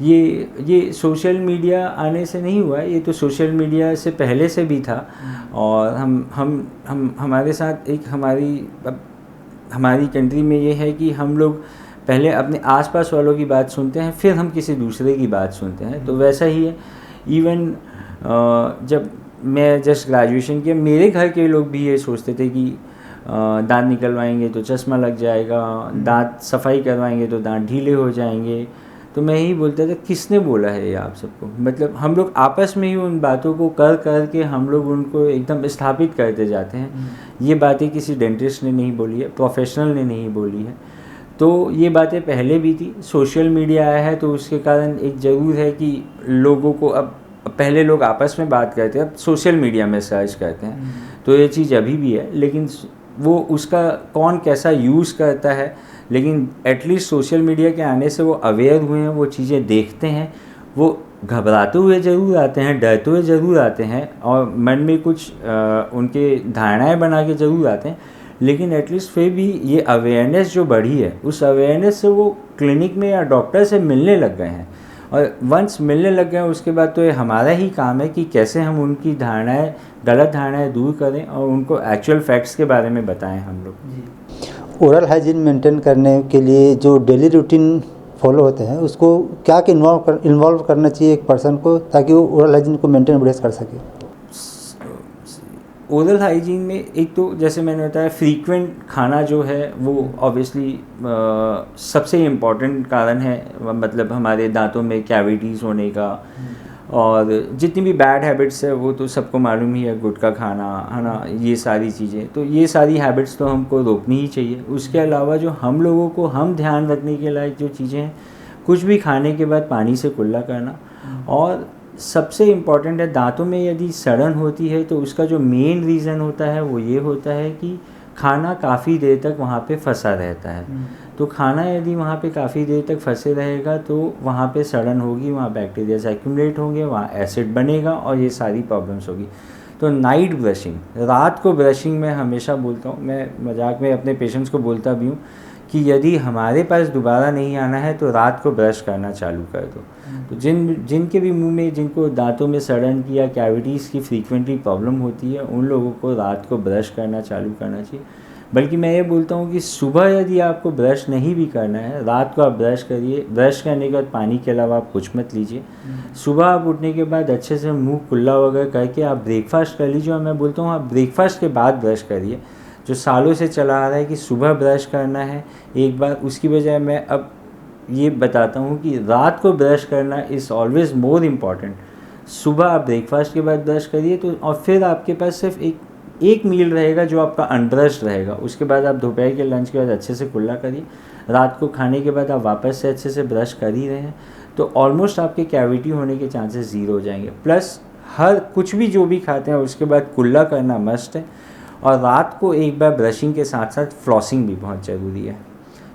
ये सोशल मीडिया आने से नहीं हुआ, ये तो सोशल मीडिया से पहले से भी था। और हम हमारे साथ एक हमारी कंट्री में ये है कि हम लोग पहले अपने आसपास वालों की बात सुनते हैं, फिर हम किसी दूसरे की बात सुनते हैं। तो वैसा ही है। इवन जब मैं जस्ट ग्रेजुएशन किया, मेरे घर के लोग भी ये सोचते थे कि दांत निकलवाएंगे तो चश्मा लग जाएगा, दांत सफाई करवाएंगे तो दांत ढीले हो जाएंगे। तो मैं यही बोलता था, किसने बोला है ये आप सबको? मतलब हम लोग आपस में ही उन बातों को कर के हम लोग उनको एकदम स्थापित करते जाते हैं। ये बातें किसी डेंटिस्ट ने नहीं बोली है, प्रोफेशनल ने नहीं बोली है। तो ये बातें पहले भी थी, सोशल मीडिया आया है तो उसके कारण एक ज़रूर है कि लोगों को अब पहले लोग आपस में बात करते हैं, अब सोशल मीडिया में सर्च करते हैं। तो ये चीज़ अभी भी है, लेकिन वो उसका कौन कैसा यूज़ करता है। लेकिन एटलीस्ट सोशल मीडिया के आने से वो अवेयर हुए हैं, वो चीज़ें देखते हैं, वो घबराते हुए ज़रूर आते हैं, डरते हुए ज़रूर आते हैं और मन में कुछ उनके धारणाएं बना के ज़रूर आते हैं। लेकिन एटलीस्ट फिर भी ये अवेयरनेस जो बढ़ी है, उस अवेयरनेस से वो क्लिनिक में या डॉक्टर से मिलने लग गए हैं। और वंस मिलने लग गए उसके बाद तो ये हमारा ही काम है कि कैसे हम उनकी धारणाएं, गलत धारणाएं दूर करें और उनको एक्चुअल फैक्ट्स के बारे में बताएं हम लोग। ओरल हाइजीन मेंटेन करने के लिए जो डेली रूटीन फॉलो होते हैं, उसको क्या इन्वॉल्व करना चाहिए एक पर्सन को, ताकि वो ओरल हाइजीन को मेंटेन बढ़िया कर सके? ओरल हाइजीन में एक तो जैसे मैंने बताया, फ्रीक्वेंट खाना जो है वो ऑब्वियसली सबसे इम्पॉर्टेंट कारण है, मतलब हमारे दांतों में कैविटीज़ होने का। और जितनी भी बैड हैबिट्स है वो तो सबको मालूम ही है, गुटखा खाना है ना, ये सारी चीज़ें, तो ये सारी हैबिट्स तो हमको रोकनी ही चाहिए। उसके अलावा जो हम लोगों को हम ध्यान रखने के लायक जो चीज़ें हैं, कुछ भी खाने के बाद पानी से कुल्ला करना। और सबसे इम्पॉर्टेंट है, दांतों में यदि सड़न होती है तो उसका जो मेन रीज़न होता है वो ये होता है कि खाना काफ़ी देर तक वहाँ पे फंसा रहता है। तो खाना यदि वहाँ पे काफ़ी देर तक फंसे रहेगा तो वहाँ पे सड़न होगी, वहाँ बैक्टीरिया एक्यूमुलेट होंगे, वहाँ एसिड बनेगा और ये सारी प्रॉब्लम्स होगी। तो नाइट ब्रशिंग, रात को ब्रशिंग मैं हमेशा बोलता हूँ, मैं मजाक में अपने पेशेंट्स को बोलता भी हूँ कि यदि हमारे पास दोबारा नहीं आना है तो रात को ब्रश करना चालू कर दो। तो जिनके भी मुंह में, जिनको दांतों में सड़न की या कैविटीज़ की फ्रीक्वेंटली प्रॉब्लम होती है, उन लोगों को रात को ब्रश करना चालू करना चाहिए। बल्कि मैं ये बोलता हूँ कि सुबह यदि आपको ब्रश नहीं भी करना है, रात को आप ब्रश करिए। ब्रश करने के बाद पानी के अलावा आप कुछ मत लीजिए। सुबह आप उठने के बाद अच्छे से मुंह कुल्ला वगैरह करके आप ब्रेकफास्ट कर लीजिए। और मैं बोलता हूँ आप ब्रेकफास्ट के बाद ब्रश करिए। जो सालों से चला आ रहा है कि सुबह ब्रश करना है एक बार, उसकी बजाय मैं अब ये बताता हूँ कि रात को ब्रश करना इज़ ऑलवेज़ मोर इम्पॉर्टेंट। सुबह आप ब्रेकफास्ट के बाद ब्रश करिए तो, और फिर आपके पास सिर्फ एक मील रहेगा जो आपका अनब्रश रहेगा। उसके बाद आप दोपहर के लंच के बाद अच्छे से कुल्ला करिए। रात को खाने के बाद आप वापस से अच्छे से ब्रश कर ही रहे हैं तो ऑलमोस्ट आपके कैविटी होने के चांसेस ज़ीरो हो जाएंगे। प्लस हर कुछ भी जो भी खाते हैं उसके बाद कुल्ला करना मस्ट है। और रात को एक बार ब्रशिंग के साथ साथ फ्लॉसिंग भी बहुत ज़रूरी है,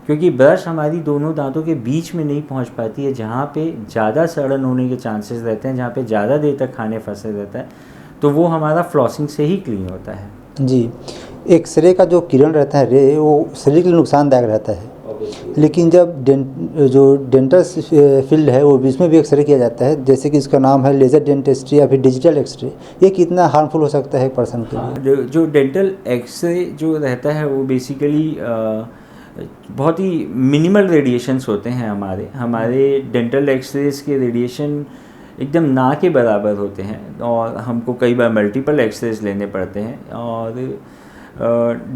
क्योंकि ब्रश हमारी दोनों दांतों के बीच में नहीं पहुंच पाती है, जहाँ पे ज़्यादा सड़न होने के चांसेस रहते हैं, जहाँ पे ज़्यादा देर तक खाने फंसे रहता है, तो वो हमारा फ्लॉसिंग से ही क्लीन होता है। जी, एक्सरे का जो किरण रहता है रे, वो शरीर के लिए नुकसानदायक रहता है, लेकिन जब जो डेंटल फील्ड है वो इसमें भी एक्सरे किया जाता है, जैसे कि इसका नाम है लेज़र डेंटिस्ट्री या फिर डिजिटल एक्सरे, ये कितना हार्मफुल हो सकता है एक पर्सन के लिए? जो डेंटल एक्सरे जो रहता है वो बेसिकली बहुत ही मिनिमल रेडिएशंस होते हैं। हमारे डेंटल एक्सरेज के रेडिएशन एकदम ना के बराबर होते हैं और हमको कई बार मल्टीपल एक्सरेज लेने पड़ते हैं। और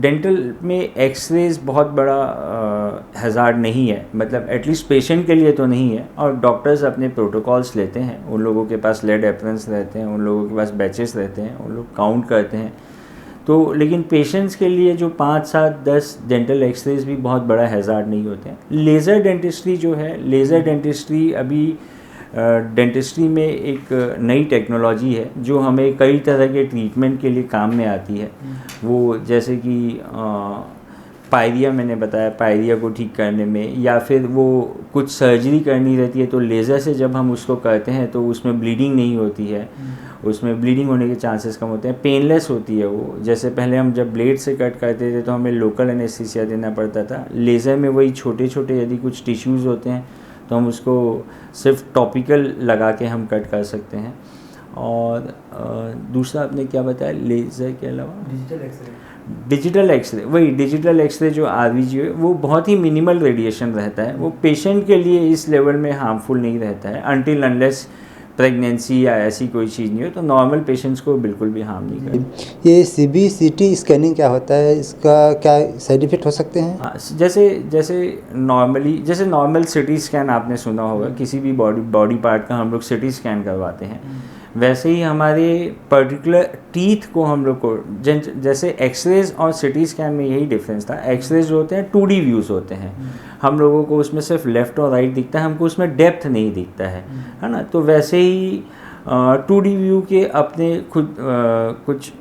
डेंटल में एक्सरेज बहुत बड़ा हज़ार्ड नहीं है, मतलब एटलीस्ट पेशेंट के लिए तो नहीं है। और डॉक्टर्स अपने प्रोटोकॉल्स लेते हैं, उन लोगों के पास लेड एप्रन्स रहते हैं, उन लोगों के पास बैचेस रहते हैं, उन लोग काउंट करते हैं। तो लेकिन पेशेंट्स के लिए जो 5, 7, 10 डेंटल एक्सरेज भी बहुत बड़ा हज़ार्ड नहीं होते हैं। लेज़र डेंटिस्ट्री जो है, लेज़र डेंटिस्ट्री अभी डेंटिस्ट्री में एक नई टेक्नोलॉजी है जो हमें कई तरह के ट्रीटमेंट के लिए काम में आती है। वो जैसे कि पायरिया मैंने बताया, पायरिया को ठीक करने में, या फिर वो कुछ सर्जरी करनी रहती है तो लेज़र से जब हम उसको करते हैं तो उसमें ब्लीडिंग नहीं होती है, उसमें ब्लीडिंग होने के चांसेस कम होते हैं, पेनलेस होती है वो। जैसे पहले हम जब ब्लेड से कट करते थे तो हमें लोकल एनेस्थीसिया देना पड़ता था, लेज़र में वही छोटे छोटे यदि कुछ टिश्यूज़ होते हैं तो हम उसको सिर्फ टॉपिकल लगा के हम कट कर सकते हैं। और दूसरा आपने क्या बताया लेज़र के अलावा? डिजिटल एक्सरे, वही डिजिटल एक्सरे जो RVG है वो बहुत ही मिनिमल रेडिएशन रहता है, वो पेशेंट के लिए इस लेवल में हार्मफुल नहीं रहता है अनटिल अनलेस प्रेगनेंसी या ऐसी कोई चीज़ नहीं हो, तो नॉर्मल पेशेंट्स को बिल्कुल भी हार्म नहीं करता। ये CBCT स्कैनिंग क्या होता है, इसका क्या साइड इफेक्ट हो सकते हैं? हाँ, जैसे नॉर्मल सिटी स्कैन आपने सुना होगा, किसी भी बॉडी पार्ट का हम लोग सिटी स्कैन करवाते हैं, वैसे ही हमारे पर्टिकुलर टीथ को हम लोग को जैसे एक्सरेज और सिटी स्कैन में यही डिफरेंस था। एक्सरेज होते हैं 2D व्यूज़ होते हैं, हम लोगों को उसमें सिर्फ लेफ़्ट और राइट दिखता है, हमको उसमें डेप्थ नहीं दिखता है ना। तो वैसे ही 2D व्यू के अपने खुद कुछ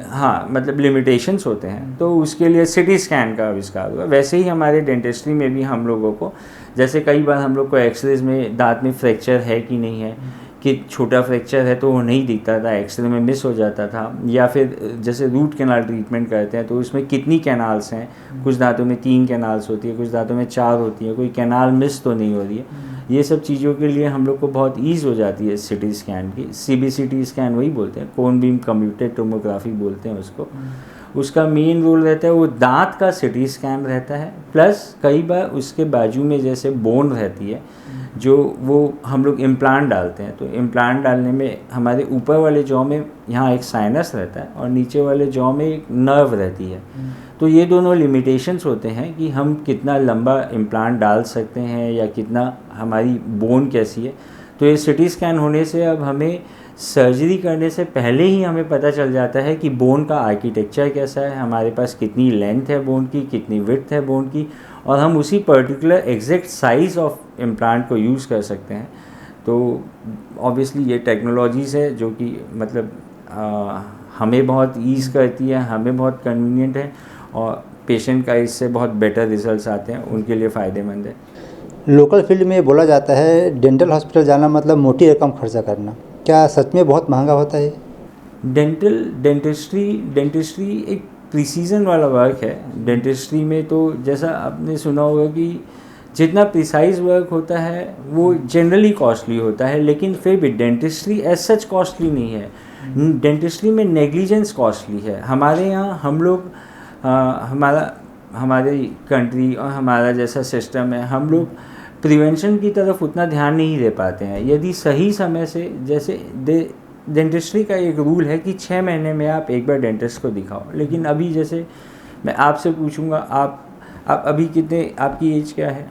हाँ मतलब लिमिटेशंस होते हैं, तो उसके लिए सिटी स्कैन का आविष्कार हुआ। वैसे ही हमारे डेंटिस्ट्री में भी हम लोगों को, जैसे कई बार हम लोग को एक्सरेज में दांत में फ्रैक्चर है कि नहीं है, कि छोटा फ्रैक्चर है तो वो नहीं दिखता था, एक्सरे में मिस हो जाता था। या फिर जैसे रूट कैनाल ट्रीटमेंट करते हैं तो उसमें कितनी कैनाल्स हैं, कुछ दांतों में 3 कैनाल्स होती है, कुछ दांतों में 4 होती है, कोई कैनाल मिस तो नहीं हो रही है। ये सब चीज़ों के लिए हम लोग को बहुत ईज़ हो जाती है सिटी स्कैन की। CBCT स्कैन वही बोलते हैं, कोन बीम कंप्यूटेड टोमोग्राफी बोलते हैं उसको। उसका मेन रोल रहता है वो दांत का सिटी स्कैन रहता है, प्लस कई बार उसके बाजू में जैसे बोन रहती है जो वो हम लोग इम्प्लांट डालते हैं, तो इम्प्लांट डालने में हमारे ऊपर वाले जॉ में यहाँ एक साइनस रहता है और नीचे वाले जॉ में एक नर्व रहती है। तो ये दोनों लिमिटेशंस होते हैं कि हम कितना लंबा इम्प्लांट डाल सकते हैं या कितना हमारी बोन कैसी है। तो ये सिटी स्कैन होने से अब हमें सर्जरी करने से पहले ही हमें पता चल जाता है कि बोन का आर्किटेक्चर कैसा है, हमारे पास कितनी लेंथ है बोन की, कितनी विड्थ है बोन की, और हम उसी particular exact size of implant को यूज़ कर सकते हैं। तो ऑब्वियसली ये टेक्नोलॉजीज़ है जो कि मतलब हमें बहुत ईज़ करती है, हमें बहुत कन्वीनियंट है, और पेशेंट का इससे बहुत बेटर रिजल्ट्स आते हैं, उनके लिए फ़ायदेमंद है। लोकल फील्ड में बोला जाता है डेंटल हॉस्पिटल जाना मतलब मोटी रकम खर्चा करना, क्या सच में बहुत महंगा होता है? डेंटिस्ट्री एक प्रिसीजन वाला वर्क है। डेंटिस्ट्री में तो जैसा आपने सुना होगा कि जितना प्रिसाइज वर्क होता है वो जनरली कॉस्टली होता है, लेकिन फिर भी डेंटिस्ट्री एज सच कॉस्टली नहीं है। डेंटिस्ट्री में नेग्लिजेंस कॉस्टली है। हमारे यहाँ हम लोग हमारे कंट्री और हमारा जैसा सिस्टम है, हम लोग प्रिवेंशन की तरफ उतना ध्यान नहीं दे पाते हैं। यदि सही समय से, जैसे डेंटिस्ट्री का एक रूल है कि 6 महीने में आप एक बार डेंटिस्ट को दिखाओ, लेकिन अभी जैसे मैं आपसे पूछूंगा आप अभी कितने, आपकी एज क्या है?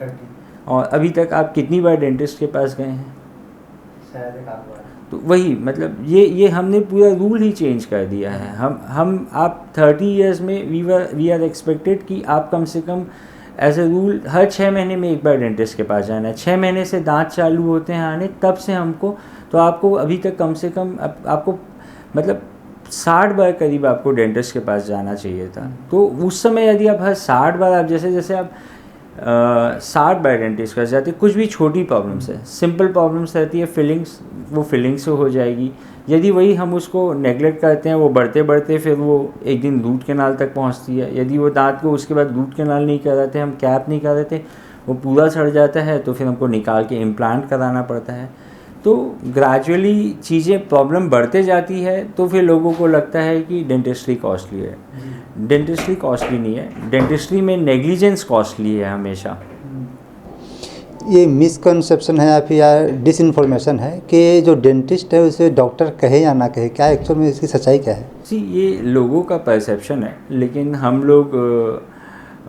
30। और अभी तक आप कितनी बार डेंटिस्ट के पास गए हैं? शायद एक आध बार। तो वही मतलब ये हमने पूरा रूल ही चेंज कर दिया है। हम आप 30 इयर्स में वी आर एक्सपेक्टेड कि आप कम से कम एज ए रूल हर 6 महीने में एक बार डेंटिस्ट के पास जाना है। 6 महीने से दांत चालू होते हैं आने, तब से हमको, तो आपको अभी तक कम से कम आपको मतलब 60 बार करीब आपको डेंटिस्ट के पास जाना चाहिए था। तो उस समय यदि आप हर 60 बार आप जैसे आप 60 बार डेंटिस्ट के पास जाते, कुछ भी छोटी प्रॉब्लम्स है, सिंपल प्रॉब्लम्स रहती है, फिलिंग्स, वो फिलिंग्स से हो जाएगी, यदि वही हम उसको नेगलेक्ट करते हैं, वो बढ़ते बढ़ते फिर वो एक दिन रूट कैनाल तक पहुंचती है। यदि वो दांत को उसके बाद रूट कैनाल नहीं कराते, हम कैप नहीं कराते, वो पूरा सड़ जाता है, तो फिर हमको निकाल के इम्प्लांट कराना पड़ता है। तो ग्रेजुअली चीज़ें प्रॉब्लम बढ़ते जाती है, तो फिर लोगों को लगता है कि डेंटिस्ट्री कॉस्टली है। डेंटिस्ट्री कॉस्टली नहीं है, डेंटिस्ट्री में नेग्लिजेंस कॉस्टली है हमेशा। ये मिसकंसेप्शन है या फिर या डिसइंफॉर्मेशन है कि जो डेंटिस्ट है उसे डॉक्टर कहे या ना कहे, क्या एक्चुअल में इसकी सच्चाई क्या है? जी, ये लोगों का परसेप्शन है, लेकिन हम लोग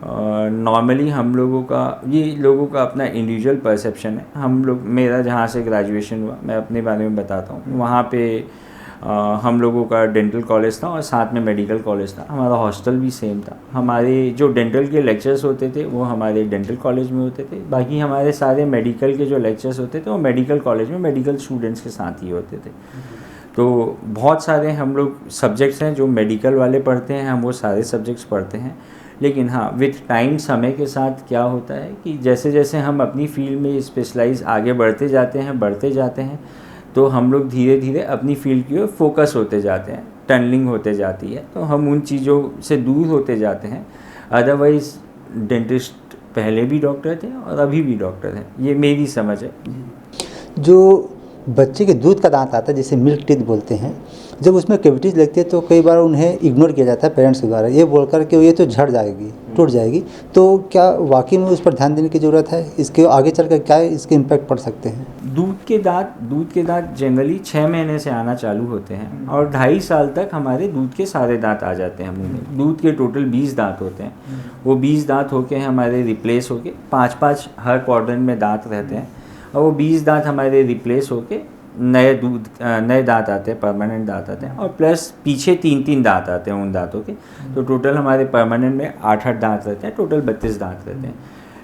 नॉर्मली हम लोगों का, ये लोगों का अपना इंडिविजुअल परसेप्शन है। हम लोग, मेरा जहाँ से ग्रेजुएशन हुआ, मैं अपने बारे में बताता हूँ। वहाँ पे हम लोगों का डेंटल कॉलेज था और साथ में मेडिकल कॉलेज था। हमारा हॉस्टल भी सेम था। हमारे जो डेंटल के लेक्चर्स होते थे वो हमारे डेंटल कॉलेज में होते थे। बाकी हमारे सारे मेडिकल के जो लेक्चर्स होते थे वो मेडिकल कॉलेज में मेडिकल स्टूडेंट्स के साथ ही होते थे। तो बहुत सारे हम लोग सब्जेक्ट्स हैं जो मेडिकल वाले पढ़ते हैं, हम वो सारे सब्जेक्ट्स पढ़ते हैं। लेकिन हाँ, विथ टाइम, समय के साथ क्या होता है कि जैसे जैसे हम अपनी फील्ड में स्पेशलाइज आगे बढ़ते जाते हैं, तो हम लोग धीरे धीरे अपनी फील्ड की ओर फोकस होते जाते हैं, टनलिंग होते जाती है, तो हम उन चीज़ों से दूर होते जाते हैं। अदरवाइज़ डेंटिस्ट पहले भी डॉक्टर थे और अभी भी डॉक्टर हैं, ये मेरी समझ है। जो बच्चे के दूध का दांत आता है जिसे मिल्क टीथ बोलते हैं, जब उसमें कैविटीज़ लगती है तो कई बार उन्हें इग्नोर किया जाता है पेरेंट्स के द्वारा, ये बोलकर कि ये तो झड़ जाएगी, टूट जाएगी। तो क्या वाकई में उस पर ध्यान देने की ज़रूरत है? इसके आगे चलकर क्या इसके इम्पैक्ट पड़ सकते हैं? दूध के दांत जनरली 6 महीने से आना चालू होते हैं और 2.5 साल तक हमारे दूध के सारे दांत आ जाते हैं मुंह में। दूध के टोटल 20 दांत होते हैं, वो 20 दांत होके हमारे रिप्लेस होके 5-5 हर क्वाड्रेंट में दांत रहते हैं, और वो 20 दांत हमारे रिप्लेस होके नए दांत आते हैं, परमानेंट दांत आते हैं, और प्लस पीछे 3-3 दांत आते हैं उन दांतों के। तो टोटल हमारे परमानेंट में 8-8 दांत रहते हैं, टोटल 32 दांत रहते हैं।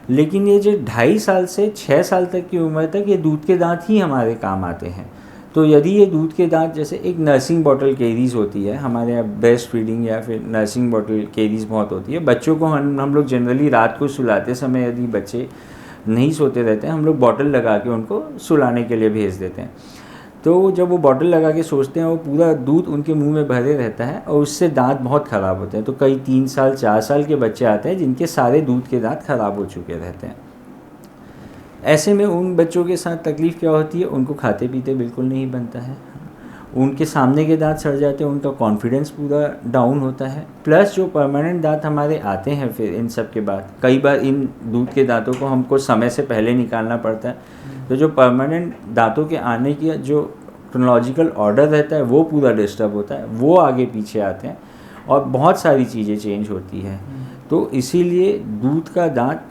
लेकिन ये जो 2.5 साल से 6 साल तक की उम्र तक ये दूध के दांत ही हमारे काम आते हैं। तो यदि ये दूध के दांत, जैसे एक नर्सिंग बॉटल कैरीज होती है हमारे यहाँ, ब्रेस्ट फीडिंग या फिर नर्सिंग बॉटल कैरीज बहुत होती है। बच्चों को हम लोग जनरली रात को सुलाते समय, यदि बच्चे नहीं सोते रहते हैं, हम लोग बॉटल लगा के उनको सुलाने के लिए भेज देते हैं। तो जब वो बॉटल लगा के सोचते हैं, वो पूरा दूध उनके मुंह में भरे रहता है और उससे दांत बहुत ख़राब होते हैं। तो कई 3 साल 4 साल के बच्चे आते हैं जिनके सारे दूध के दांत ख़राब हो चुके रहते हैं। ऐसे में उन बच्चों के साथ तकलीफ़ क्या होती है, उनको खाते पीते बिल्कुल नहीं बनता है, उनके सामने के दांत सड़ जाते हैं, उनका कॉन्फिडेंस पूरा डाउन होता है। प्लस जो परमानेंट दांत हमारे आते हैं फिर इन सब के बाद, कई बार इन दूध के दांतों को हमको समय से पहले निकालना पड़ता है। तो जो परमानेंट दांतों के आने की जो क्रोनोलॉजिकल ऑर्डर रहता है वो पूरा डिस्टर्ब होता है, वो आगे पीछे आते हैं और बहुत सारी चीज़ें चेंज होती हैं। तो इसीलिए दूध का दांत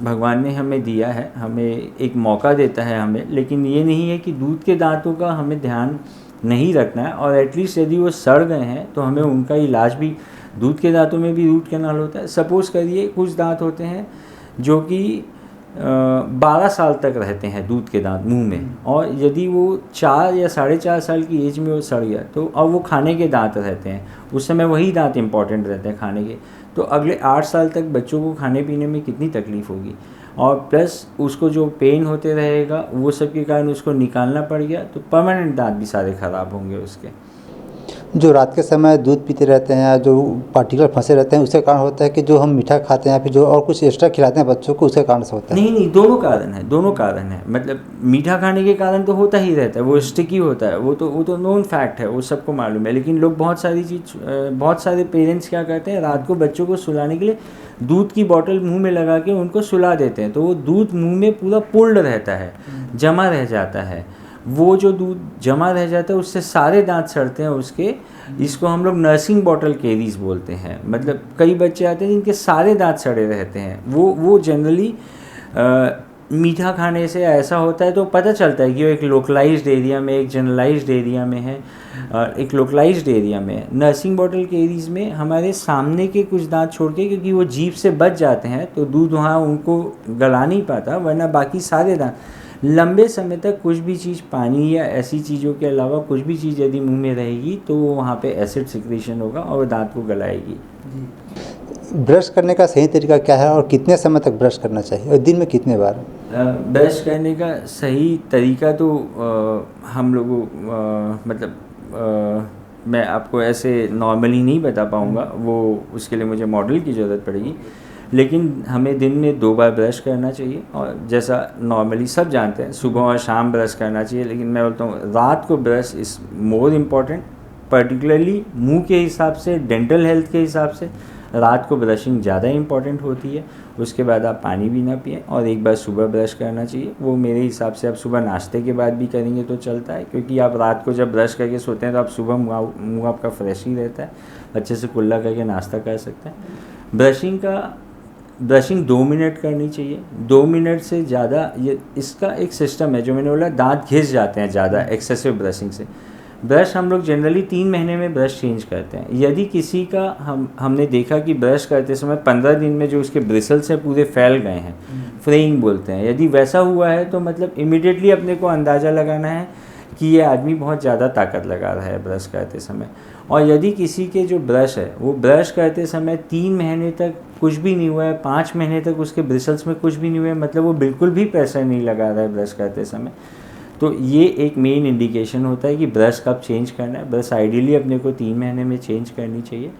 भगवान ने हमें दिया है, हमें एक मौका देता है हमें, लेकिन ये नहीं है कि दूध के दांतों का हमें ध्यान नहीं रखना है। और एटलीस्ट यदि वो सड़ गए हैं तो हमें उनका इलाज भी, दूध के दांतों में भी रूट कैनाल होता है। सपोज़ करिए कुछ दांत होते हैं जो कि 12 साल तक रहते हैं दूध के दांत मुंह में, और यदि वो 4 या 4.5 साल की एज में वो सड़ गया तो अब वो खाने के दांत रहते हैं, उस समय वही दांत इंपॉर्टेंट रहते हैं खाने के। तो अगले 8 साल तक बच्चों को खाने पीने में कितनी तकलीफ़ होगी, और प्लस उसको जो पेन होते रहेगा वो सब के कारण उसको निकालना पड़ गया, तो परमानेंट दांत भी सारे ख़राब होंगे उसके। जो रात के समय दूध पीते रहते हैं या जो पार्टिकुलर फंसे रहते हैं उसके कारण होता है कि जो हम मीठा खाते हैं या फिर जो और कुछ एक्स्ट्रा खिलाते हैं बच्चों को, उसके कारण से होता है? नहीं, दोनों कारण है। मतलब मीठा खाने के कारण तो होता ही रहता है, वो स्टिकी होता है, वो तो नोन फैक्ट है, वो सबको मालूम है। लेकिन लोग बहुत सारे पेरेंट्स क्या करते हैं, रात को बच्चों को सुलाने के लिए दूध की बोतल मुंह में लगा के उनको सुला देते हैं, तो वो दूध मुंह में पूरा पुल्ड रहता है, जमा रह जाता है। वो जो दूध जमा रह जाता है उससे सारे दांत सड़ते हैं उसके। इसको हम लोग नर्सिंग बॉटल कैरीज बोलते हैं। मतलब कई बच्चे आते हैं जिनके सारे दांत सड़े रहते हैं, वो जनरली मीठा खाने से ऐसा होता है। तो पता चलता है कि वो एक लोकलाइज्ड एरिया में, एक जनरलाइज्ड एरिया में है, एक लोकलाइज्ड एरिया में है। नर्सिंग बॉटल कैरीज में हमारे सामने के कुछ दांत छोड़ के, क्योंकि वो जीभ से बच जाते हैं तो दूध वहाँ उनको गला नहीं पाता, वरना बाकी सारे दांत लंबे समय तक कुछ भी चीज़, पानी या ऐसी चीज़ों के अलावा कुछ भी चीज़ यदि मुंह में रहेगी तो वो वहाँ पे एसिड सिक्रीशन होगा और दांत को गलाएगी। ब्रश करने का सही तरीका क्या है और कितने समय तक ब्रश करना चाहिए और दिन में कितने बार? ब्रश करने का सही तरीका तो हम लोगों मैं आपको ऐसे नॉर्मली नहीं बता पाऊँगा, वो उसके लिए मुझे मॉडल की ज़रूरत पड़ेगी। लेकिन हमें दिन में 2 बार ब्रश करना चाहिए और जैसा नॉर्मली सब जानते हैं सुबह और शाम ब्रश करना चाहिए, लेकिन मैं बोलता हूँ रात को brush is more important, particularly मुंह के हिसाब से, डेंटल हेल्थ के हिसाब से रात को ब्रशिंग ज़्यादा इम्पॉर्टेंट होती है। उसके बाद आप पानी भी ना पिएं और एक बार सुबह ब्रश करना चाहिए। वो मेरे हिसाब से आप सुबह नाश्ते के बाद भी करेंगे तो चलता है, क्योंकि आप रात को जब ब्रश करके सोते हैं तो आप सुबह मुँह आपका फ्रेश ही रहता है, अच्छे से कुल्ला करके नाश्ता कर सकते हैं। ब्रशिंग 2 मिनट करनी चाहिए, 2 मिनट से ज़्यादा ये इसका एक सिस्टम है जो मैंने बोला, दांत घिस जाते हैं ज़्यादा एक्सेसिव ब्रशिंग से। ब्रश हम लोग जनरली 3 महीने में ब्रश चेंज करते हैं। यदि किसी का हमने देखा कि ब्रश करते समय 15 दिन में जो उसके ब्रिसल्स हैं पूरे फैल गए हैं, फ्रेइंग बोलते हैं, यदि वैसा हुआ है तो मतलब इमीडिएटली अपने को अंदाज़ा लगाना है कि ये आदमी बहुत ज़्यादा ताकत लगा रहा है ब्रश करते समय। और यदि किसी के जो ब्रश है वो ब्रश करते समय 3 महीने तक कुछ भी नहीं हुआ है, 5 महीने तक उसके ब्रिसल्स में कुछ भी नहीं हुआ है, मतलब वो बिल्कुल भी प्रेशर नहीं लगा रहा है ब्रश करते समय, तो ये एक मेन इंडिकेशन होता है कि ब्रश कब चेंज करना है। ब्रश आइडियली अपने को 3 महीने में चेंज करनी चाहिए।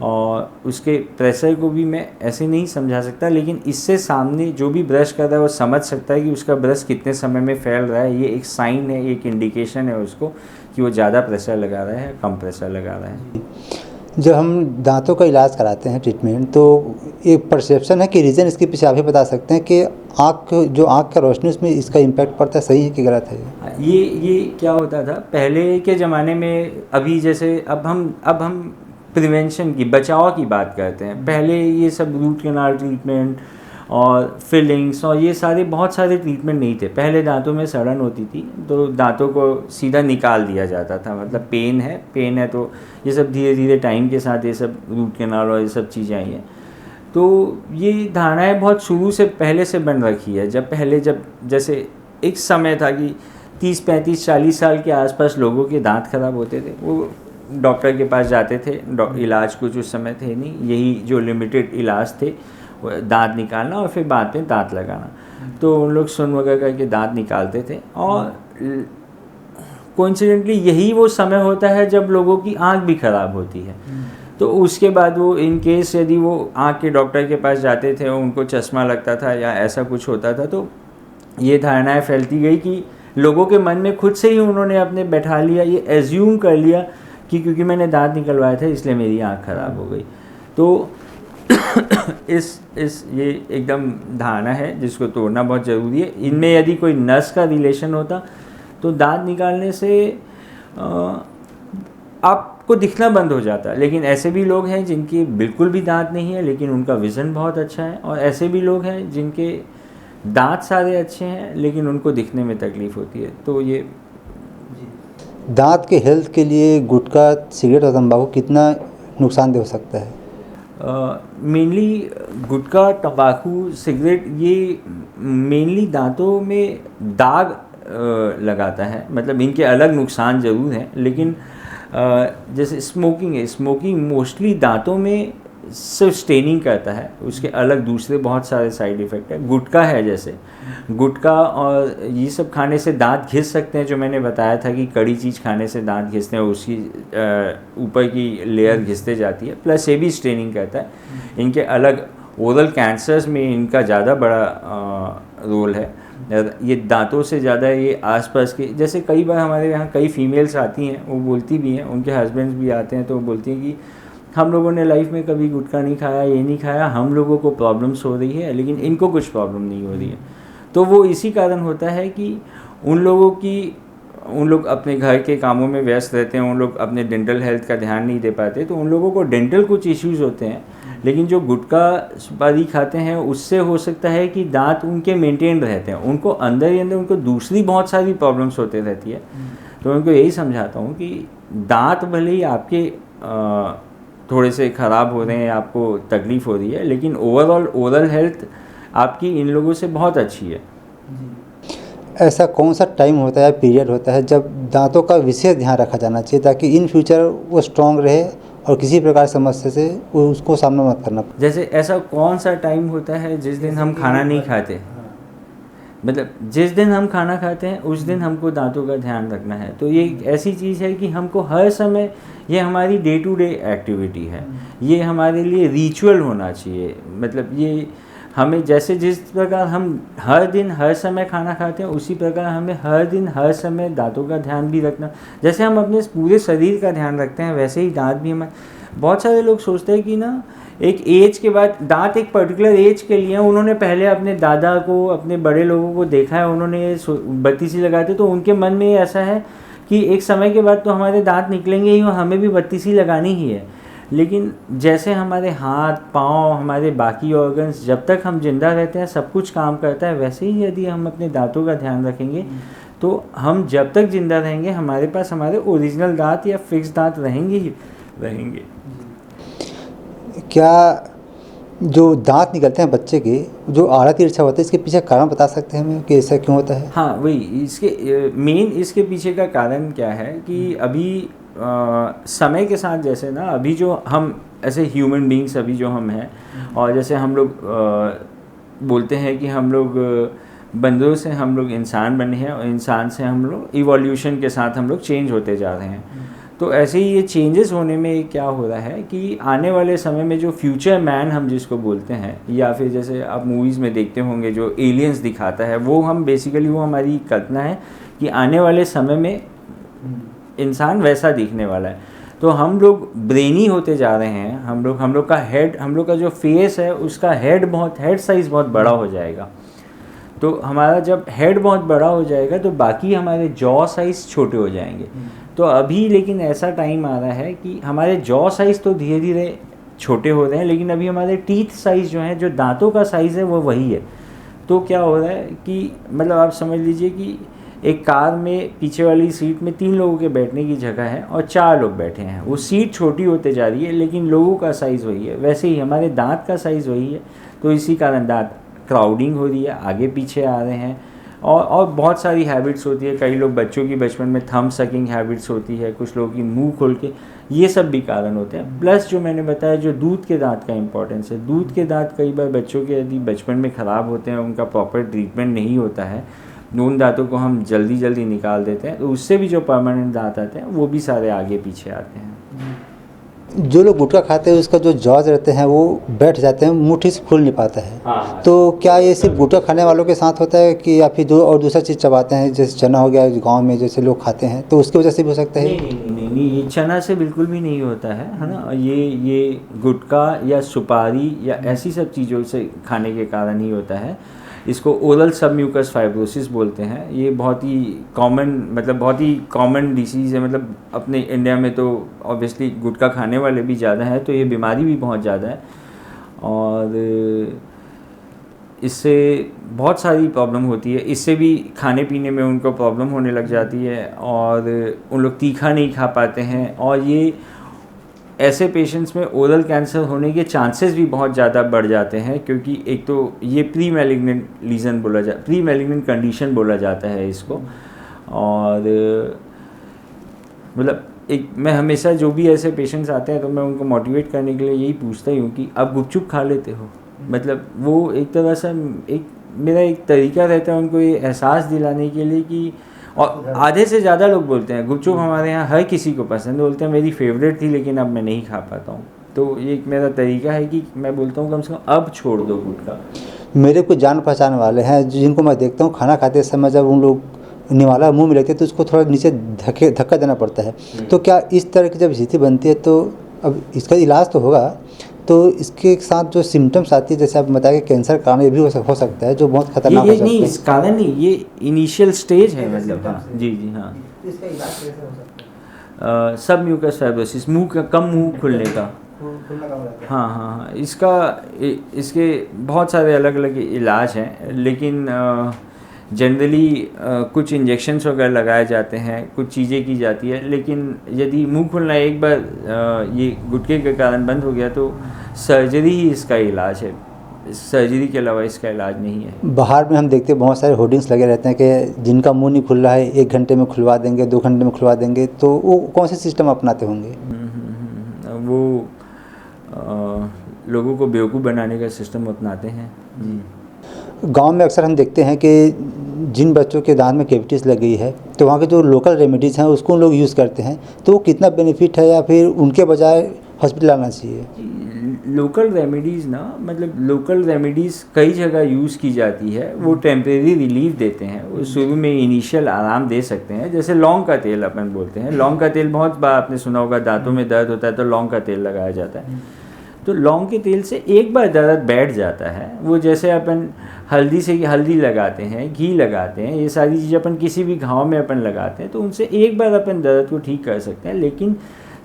और उसके प्रेशर को भी मैं ऐसे नहीं समझा सकता, लेकिन इससे सामने जो भी ब्रश कर रहा है वो समझ सकता है कि उसका ब्रश कितने समय में फैल रहा है। ये एक साइन है, एक इंडिकेशन है उसको कि वो ज़्यादा प्रेशर लगा रहा है, कम प्रेशर लगा रहा है। जब हम दांतों का इलाज कराते हैं, ट्रीटमेंट, तो एक परसेप्शन है कि रीज़न इसके पीछे आप ही बता सकते हैं कि आँख का रोशनी उसमें इसका इम्पैक्ट पड़ता है, सही है कि गलत है? ये क्या होता था पहले के ज़माने में, अभी जैसे अब हम प्रिवेंशन की, बचाव की बात करते हैं। पहले ये सब रूट कैनाल ट्रीटमेंट और फिलिंग्स और ये बहुत सारे ट्रीटमेंट नहीं थे। पहले दांतों में सड़न होती थी तो दांतों को सीधा निकाल दिया जाता था, मतलब पेन है तो ये सब धीरे धीरे टाइम के साथ ये सब रूट कैनाल और ये सब चीज़ें आई हैं। तो ये धारणाएं बहुत शुरू से पहले से बन रखी है। जब जैसे एक समय था कि 30, 35, 40 साल के आसपास लोगों के दांत खराब होते थे, वो डॉक्टर के पास जाते थे। इलाज कुछ उस समय थे नहीं, यही जो लिमिटेड इलाज थे, दांत निकालना और फिर बाद में दांत लगाना। तो उन लोग सुन वगैरह करके दांत निकालते थे। और कोइंसिडेंटली यही वो समय होता है जब लोगों की आँख भी ख़राब होती है। तो उसके बाद वो इन केस यदि वो आँख के डॉक्टर के पास जाते थे, उनको चश्मा लगता था या ऐसा कुछ होता था, तो ये धारणाएं फैलती गई कि लोगों के मन में खुद से ही उन्होंने अपने बैठा लिया, ये एज्यूम कर लिया कि क्योंकि मैंने दांत निकलवाए थे इसलिए मेरी आँख ख़राब हो गई। तो ये एकदम धारणा है जिसको तोड़ना बहुत ज़रूरी है। इनमें यदि कोई नस का रिलेशन होता तो दांत निकालने से आपको दिखना बंद हो जाता है। लेकिन ऐसे भी लोग हैं जिनके बिल्कुल भी दांत नहीं है लेकिन उनका विज़न बहुत अच्छा है, और ऐसे भी लोग हैं जिनके दांत सारे अच्छे हैं लेकिन उनको दिखने में तकलीफ़ होती है। तो ये दांत के हेल्थ के लिए गुटखा, सिगरेट और तंबाकू कितना नुकसानदेह हो सकता है? मेनली गुटखा, तंबाकू, सिगरेट ये मेनली दांतों में दाग लगाता है, मतलब इनके अलग नुकसान ज़रूर हैं। लेकिन जैसे स्मोकिंग है, स्मोकिंग मोस्टली दांतों में सिर्फ स्टेनिंग करता है, उसके अलग दूसरे बहुत सारे साइड इफ़ेक्ट है। गुटखा है, जैसे गुटखा और ये सब खाने से दांत घिस सकते हैं, जो मैंने बताया था कि कड़ी चीज़ खाने से दांत घिसते हैं, उसकी ऊपर की लेयर घिसते जाती है, प्लस ये भी स्टेनिंग करता है। इनके अलग ओरल कैंसर्स में इनका ज़्यादा बड़ा रोल है। ये दांतों से ज़्यादा ये आसपास के, जैसे कई बार हमारे यहाँ कई फीमेल्स आती हैं, वो बोलती भी हैं, उनके हस्बैंड्स भी आते हैं, तो वो बोलती हैं कि हम लोगों ने लाइफ में कभी गुटखा नहीं खाया, ये नहीं खाया, हम लोगों को प्रॉब्लम्स हो रही है लेकिन इनको कुछ प्रॉब्लम नहीं हो रही है। तो वो इसी कारण होता है कि उन लोग अपने घर के कामों में व्यस्त रहते हैं, उन लोग अपने डेंटल हेल्थ का ध्यान नहीं दे पाते, तो उन लोगों को डेंटल कुछ इश्यूज़ होते हैं। लेकिन जो गुटखा सुपारी खाते हैं उससे हो सकता है कि दांत उनके मेंटेन रहते हैं, उनको अंदर ही अंदर उनको दूसरी बहुत सारी प्रॉब्लम्स होते रहती है। तो उनको यही समझाता हूँ कि दांत भले ही आपके थोड़े से ख़राब हो रहे हैं, आपको तकलीफ़ हो रही है, लेकिन ओवरऑल ओरल हेल्थ आपकी इन लोगों से बहुत अच्छी है। ऐसा कौन सा टाइम होता है, पीरियड होता है, जब दांतों का विशेष ध्यान रखा जाना चाहिए ताकि इन फ्यूचर वो स्ट्रॉन्ग रहे और किसी प्रकार की समस्या से उसको सामना मत करना पड़े। जैसे ऐसा कौन सा टाइम होता है जिस दिन हम खाना नहीं खाते? हाँ। मतलब जिस दिन हम खाना खाते हैं उस दिन हमको दांतों का ध्यान रखना है। तो ये एक ऐसी चीज़ है कि हमको हर समय, ये हमारी डे टू डे एक्टिविटी है, ये हमारे लिए रिचुअल होना चाहिए। मतलब ये हमें जैसे जिस प्रकार हम हर दिन हर समय खाना खाते हैं उसी प्रकार हमें हर दिन हर समय दांतों का ध्यान भी रखना। जैसे हम अपने पूरे शरीर का ध्यान रखते हैं वैसे ही दांत भी हमारे। बहुत सारे लोग सोचते हैं कि ना एक एज के बाद दांत एक पर्टिकुलर एज के लिए, उन्होंने पहले अपने दादा को, अपने बड़े लोगों को देखा है, उन्होंने बत्ती सी लगाते, तो उनके मन में ऐसा है कि एक समय के बाद तो हमारे दांत निकलेंगे ही और हमें भी बत्ती सी लगानी ही है। लेकिन जैसे हमारे हाथ पाँव, हमारे बाकी ऑर्गन्स, जब तक हम जिंदा रहते हैं सब कुछ काम करता है, वैसे ही यदि हम अपने दांतों का ध्यान रखेंगे तो हम जब तक जिंदा रहेंगे हमारे पास हमारे ओरिजिनल दांत या फिक्स दांत रहेंगे ही रहेंगे। क्या जो दांत निकलते हैं बच्चे के, जो आड़ा तिरछा होता है, इसके पीछे कारण बता सकते हैं हमें कि ऐसा क्यों होता है? हाँ, वही इसके मेन इसके पीछे का कारण क्या है कि अभी समय के साथ जैसे ना अभी जो हम ऐसे ह्यूमन बीइंग्स अभी जो हम हैं, और जैसे हम लोग बोलते हैं कि हम लोग बंदरों से हम लोग इंसान बने हैं और इंसान से हम लोग इवोल्यूशन के साथ हम लोग चेंज होते जा रहे हैं। तो ऐसे ही ये चेंजेस होने में क्या हो रहा है कि आने वाले समय में जो फ्यूचर मैन हम जिसको बोलते हैं, या फिर जैसे आप मूवीज़ में देखते होंगे जो एलियंस दिखाता है, वो हम बेसिकली वो हमारी कल्पना है कि आने वाले समय में इंसान वैसा दिखने वाला है। तो हम लोग ब्रेनी होते जा रहे हैं, हम लोग का जो फेस है उसका हेड साइज़ बहुत बड़ा हो जाएगा। तो हमारा जब हेड बहुत बड़ा हो जाएगा तो बाकी हमारे जॉ साइज़ छोटे हो जाएंगे। तो अभी लेकिन ऐसा टाइम आ रहा है कि हमारे जॉ साइज़ तो धीरे धीरे छोटे हो रहे हैं, लेकिन अभी हमारे टीथ साइज़ जो है, जो दांतों का साइज़ है, वो वही है। तो क्या हो रहा है कि मतलब आप समझ लीजिए कि एक कार में पीछे वाली सीट में 3 लोगों के बैठने की जगह है और 4 लोग बैठे हैं, वो सीट छोटी होते जा रही है लेकिन लोगों का साइज़ वही है। वैसे ही हमारे दांत का साइज़ वही है, तो इसी कारण दांत क्राउडिंग हो रही है, आगे पीछे आ रहे हैं। और बहुत सारी हैबिट्स होती है। कई लोग बच्चों की बचपन में थंब सकिंग हैबिट्स होती है, कुछ लोगों की मुंह खोल के, ये सब भी कारण होते हैं। प्लस जो मैंने बताया जो दूध के दांत का इंपॉर्टेंस है, दूध के दांत कई बार बच्चों के यदि बचपन में ख़राब होते हैं, उनका प्रॉपर ट्रीटमेंट नहीं होता है, उन दांतों को हम जल्दी निकाल देते हैं, तो उससे भी जो परमानेंट दांत आते हैं वो भी सारे आगे पीछे आते हैं। जो लोग गुटखा खाते हैं उसका जो जॉज रहते हैं वो बैठ जाते हैं, मुट्ठी से खुल नहीं पाता है। हाँ। तो क्या ये सिर्फ गुटखा खाने वालों के साथ होता है कि या फिर दूसरा चीज़ चबाते हैं, जैसे चना हो गया गांव में जैसे लोग खाते हैं, तो उसकी वजह से भी हो सकता है? नहीं, ये चना से बिल्कुल भी नहीं होता है ना। ये गुटखा या सुपारी या ऐसी सब चीज़ों से खाने के कारण ही होता है। इसको ओरल सबम्यूकस फाइब्रोसिस बोलते हैं। ये बहुत ही कॉमन डिसीज़ है। मतलब अपने इंडिया में तो ऑब्वियसली गुटखा खाने वाले भी ज़्यादा हैं, तो ये बीमारी भी बहुत ज़्यादा है और इससे बहुत सारी प्रॉब्लम होती है। इससे भी खाने पीने में उनको प्रॉब्लम होने लग जाती है और उन लोग तीखा नहीं खा पाते हैं, और ये ऐसे पेशेंट्स में ओरल कैंसर होने के चांसेस भी बहुत ज़्यादा बढ़ जाते हैं, क्योंकि एक तो ये प्री मैलिग्नेंट कंडीशन बोला जाता है इसको। और मतलब मैं हमेशा जो भी ऐसे पेशेंट्स आते हैं तो मैं उनको मोटिवेट करने के लिए यही पूछता ही हूँ कि आप गुपचुप खा लेते हो। मतलब वो एक तरह से मेरा एक तरीका रहता है उनको ये एहसास दिलाने के लिए कि, और आधे से ज़्यादा लोग बोलते हैं गुपचुप हमारे यहाँ हर किसी को पसंद, बोलते हैं मेरी फेवरेट थी लेकिन अब मैं नहीं खा पाता हूँ। तो ये एक मेरा तरीका है कि मैं बोलता हूँ कम से कम अब छोड़ दो गुटखा। मेरे कुछ जान पहचान वाले हैं जिनको मैं देखता हूँ खाना खाते समय जब उन लोग निवाला मुंह में लेते हैं तो उसको थोड़ा नीचे धक्का देना पड़ता है। तो क्या इस तरह की जब स्थिति बनती है तो अब इसका इलाज तो होगा, तो इसके साथ जो सिम्टम्स आती है जैसे आप बताया कि कैंसर कारण ये भी हो सकता है जो बहुत खतरनाक हो सकता है। नहीं, इस कारण नहीं, ये इनिशियल स्टेज है। मतलब हाँ जी हाँ। इसका इलाज कैसे हो सकता है? सब म्यूकस फाइब्रोसिस, मुंह खुलने का। हाँ, इसके बहुत सारे अलग अलग इलाज हैं, लेकिन जनरली कुछ इंजेक्शंस वगैरह लगाए जाते हैं, कुछ चीज़ें की जाती है। लेकिन यदि मुंह खुलना एक बार ये गुटखे के कारण बंद हो गया तो सर्जरी ही इसका इलाज है, सर्जरी के अलावा इसका इलाज नहीं है। बाहर में हम देखते हैं बहुत सारे होर्डिंग्स लगे रहते हैं कि जिनका मुंह नहीं खुल रहा है 1 घंटे में खुलवा देंगे, 2 घंटे में खुलवा देंगे, तो वो कौन से सिस्टम अपनाते होंगे? वो लोगों को बेवकूफ़ बनाने का सिस्टम अपनाते हैं जी। गांव में अक्सर हम देखते हैं कि जिन बच्चों के दांत में कैविटीज़ लग गई है तो वहाँ के जो लोकल रेमेडीज़ हैं उसको लोग यूज़ करते हैं, तो वो कितना बेनिफिट है या फिर उनके बजाय हॉस्पिटल आना चाहिए? लोकल रेमेडीज़ ना, मतलब लोकल रेमेडीज़ कई जगह यूज़ की जाती है, वो टेम्परेरी रिलीफ देते हैं, वो शुरू में इनिशियल आराम दे सकते हैं। जैसे लौंग का तेल अपन बोलते हैं, लौंग का तेल बहुत बार आपने सुना होगा, दांतों में दर्द होता है तो लौंग का तेल लगाया जाता है। तो लौंग के तेल से एक बार दर्द बैठ जाता है, वो जैसे अपन हल्दी से हल्दी लगाते हैं, घी लगाते हैं, ये सारी चीज़ें अपन किसी भी घाव में अपन लगाते हैं तो उनसे एक बार अपन दर्द को ठीक कर सकते हैं। लेकिन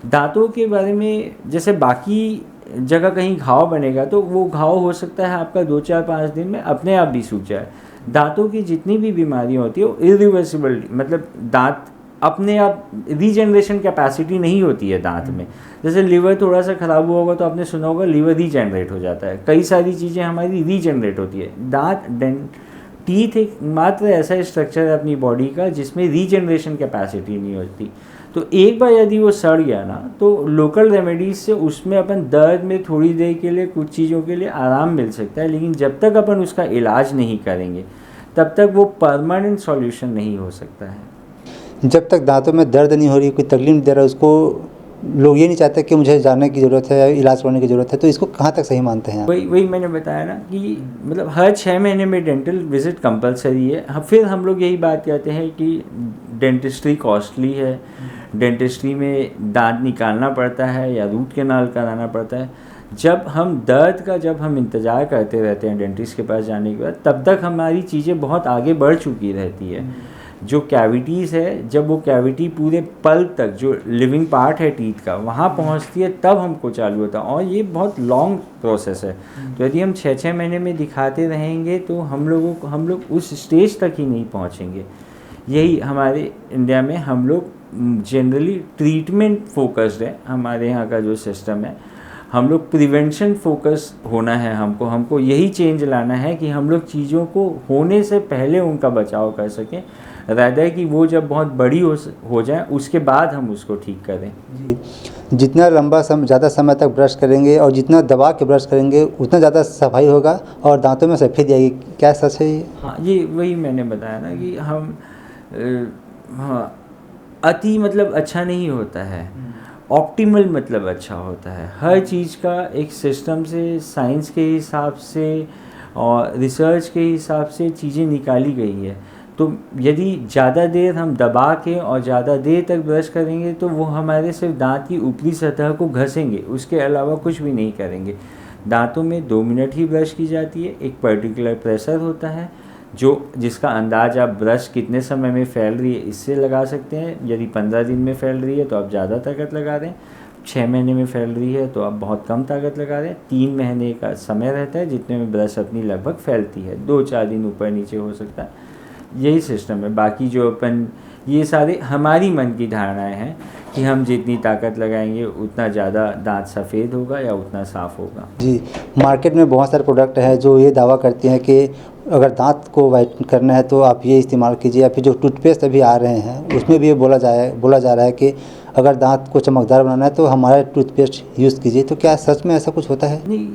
दांतों के बारे में, जैसे बाकी जगह कहीं घाव बनेगा तो वो घाव हो सकता है आपका 2-4-5 दिन में अपने आप भी सूख जाए। दांतों की जितनी भी बीमारियाँ होती है वो इरिवर्सिबल, मतलब दांत अपने आप, रीजनरेशन कैपेसिटी नहीं होती है दांत में। जैसे लिवर थोड़ा सा ख़राब हुआ होगा तो आपने सुना होगा लिवर रीजनरेट हो जाता है, कई सारी चीज़ें हमारी रीजनरेट होती है। टीथ एक मात्र ऐसा स्ट्रक्चर है अपनी बॉडी का जिसमें रीजनरेशन कैपेसिटी नहीं होती। तो एक बार यदि वो सड़ गया ना तो लोकल रेमेडीज से उसमें अपन दर्द में थोड़ी देर के लिए कुछ चीज़ों के लिए आराम मिल सकता है, लेकिन जब तक अपन उसका इलाज नहीं करेंगे तब तक वो परमानेंट सॉल्यूशन नहीं हो सकता है। जब तक दांतों में दर्द नहीं हो रही, कोई तकलीफ नहीं दे रहा, उसको लोग ये नहीं चाहते कि मुझे जानने की ज़रूरत है या इलाज करने की ज़रूरत है, तो इसको कहाँ तक सही मानते हैं? वही मैंने बताया ना कि मतलब हर 6 महीने में डेंटल विजिट कंपलसरी है। फिर हम लोग यही बात कहते हैं कि डेंटिस्ट्री कॉस्टली है, डेंटिस्ट्री में दांत निकालना पड़ता है या रूट कैनाल कराना पड़ता है। जब हम इंतज़ार करते रहते हैं डेंटिस्ट के पास जाने के बाद, तब तक हमारी चीज़ें बहुत आगे बढ़ चुकी रहती है। जो कैविटीज़ है, जब वो कैविटी पूरे पल्प तक, जो लिविंग पार्ट है टीथ का, वहाँ पहुँचती है तब हमको चालू होता है, और ये बहुत लॉन्ग प्रोसेस है। तो यदि हम 6-6 महीने में दिखाते रहेंगे तो हम लोग उस स्टेज तक ही नहीं पहुँचेंगे। यही हमारे इंडिया में हम लोग जनरली ट्रीटमेंट फोकस्ड है, हमारे यहाँ का जो सिस्टम है, हम लोग प्रिवेंशन फोकस होना है। हमको यही चेंज लाना है कि हम लोग चीज़ों को होने से पहले उनका बचाव कर सकें, रादर कि वो जब बहुत बड़ी हो जाए उसके बाद हम उसको ठीक करें। जितना ज़्यादा समय तक ब्रश करेंगे और जितना दबा के ब्रश करेंगे उतना ज़्यादा सफाई होगा और दांतों में सफेदी आएगी। क्या सच है ये? हाँ, ये वही मैंने बताया ना कि अति मतलब अच्छा नहीं होता है, ऑप्टिमल मतलब अच्छा होता है। हर चीज़ का एक सिस्टम से, साइंस के हिसाब से और रिसर्च के हिसाब से चीज़ें निकाली गई है। तो यदि ज़्यादा देर हम दबा के और ज़्यादा देर तक ब्रश करेंगे तो वो हमारे सिर्फ दांत की ऊपरी सतह को घसेंगे, उसके अलावा कुछ भी नहीं करेंगे। दांतों में 2 मिनट ही ब्रश की जाती है, एक पर्टिकुलर प्रेशर होता है जिसका अंदाज आप ब्रश कितने समय में फैल रही है इससे लगा सकते हैं। यदि 15 दिन में फैल रही है तो आप ज़्यादा ताकत लगा दें, 6 महीने में फैल रही है तो आप बहुत कम ताकत लगा दें। 3 महीने का समय रहता है जितने में ब्रश अपनी लगभग फैलती है, 2-4 दिन ऊपर नीचे हो सकता है। यही सिस्टम है। बाकी जो अपन, ये सारे हमारी मन की धारणाएं हैं कि हम जितनी ताकत लगाएंगे उतना ज़्यादा दांत सफ़ेद होगा या उतना साफ़ होगा। जी, मार्केट में बहुत सारे प्रोडक्ट हैं जो ये दावा करते हैं कि अगर दांत को वाइट करना है तो आप ये इस्तेमाल कीजिए, या फिर जो टूथपेस्ट अभी आ रहे हैं उसमें भी ये बोला जा रहा है कि अगर दांत को चमकदार बनाना है तो हमारा टूथपेस्ट यूज़ कीजिए। तो क्या सच में ऐसा कुछ होता है? नहीं,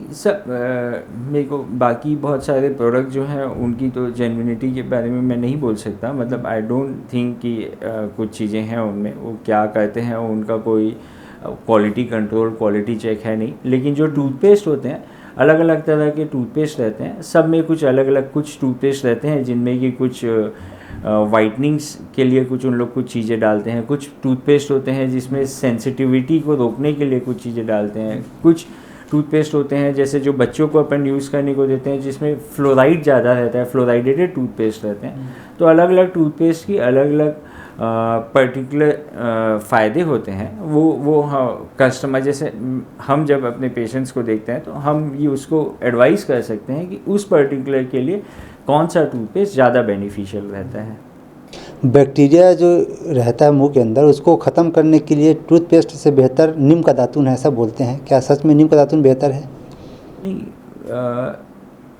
मेरे को बाकी बहुत सारे प्रोडक्ट जो हैं उनकी तो जेन्युइनिटी के बारे में मैं नहीं बोल सकता। मतलब आई डोंट थिंक कि कुछ चीज़ें हैं उनमें, वो क्या कहते हैं उनका कोई क्वालिटी कंट्रोल, क्वालिटी चेक है नहीं। लेकिन जो टूथपेस्ट होते हैं, अलग अलग तरह के टूथपेस्ट रहते हैं, सब में कुछ अलग अलग कुछ टूथपेस्ट रहते हैं जिनमें कि कुछ वाइटनिंग्स के लिए कुछ उन लोग कुछ चीज़ें डालते हैं। कुछ टूथपेस्ट होते हैं जिसमें सेंसिटिविटी को रोकने के लिए कुछ चीज़ें डालते हैं। कुछ टूथपेस्ट होते हैं जैसे जो बच्चों को अपन यूज़ करने को देते हैं जिसमें फ्लोराइड ज़्यादा रहता है, फ्लोराइडेटेड टूथपेस्ट रहते हैं। तो अलग अलग टूथपेस्ट की अलग अलग पर्टिकुलर फ़ायदे होते हैं। वो कस्टमर, जैसे हम जब अपने पेशेंट्स को देखते हैं तो हम ये उसको एडवाइस कर सकते हैं कि उस पर्टिकुलर के लिए कौन सा टूथपेस्ट ज़्यादा बेनिफिशियल रहता है। बैक्टीरिया जो रहता है मुंह के अंदर उसको ख़त्म करने के लिए टूथपेस्ट से बेहतर नीम का दातुन है, ऐसा बोलते हैं। क्या सच में नीम का दातुन बेहतर है? नहीं,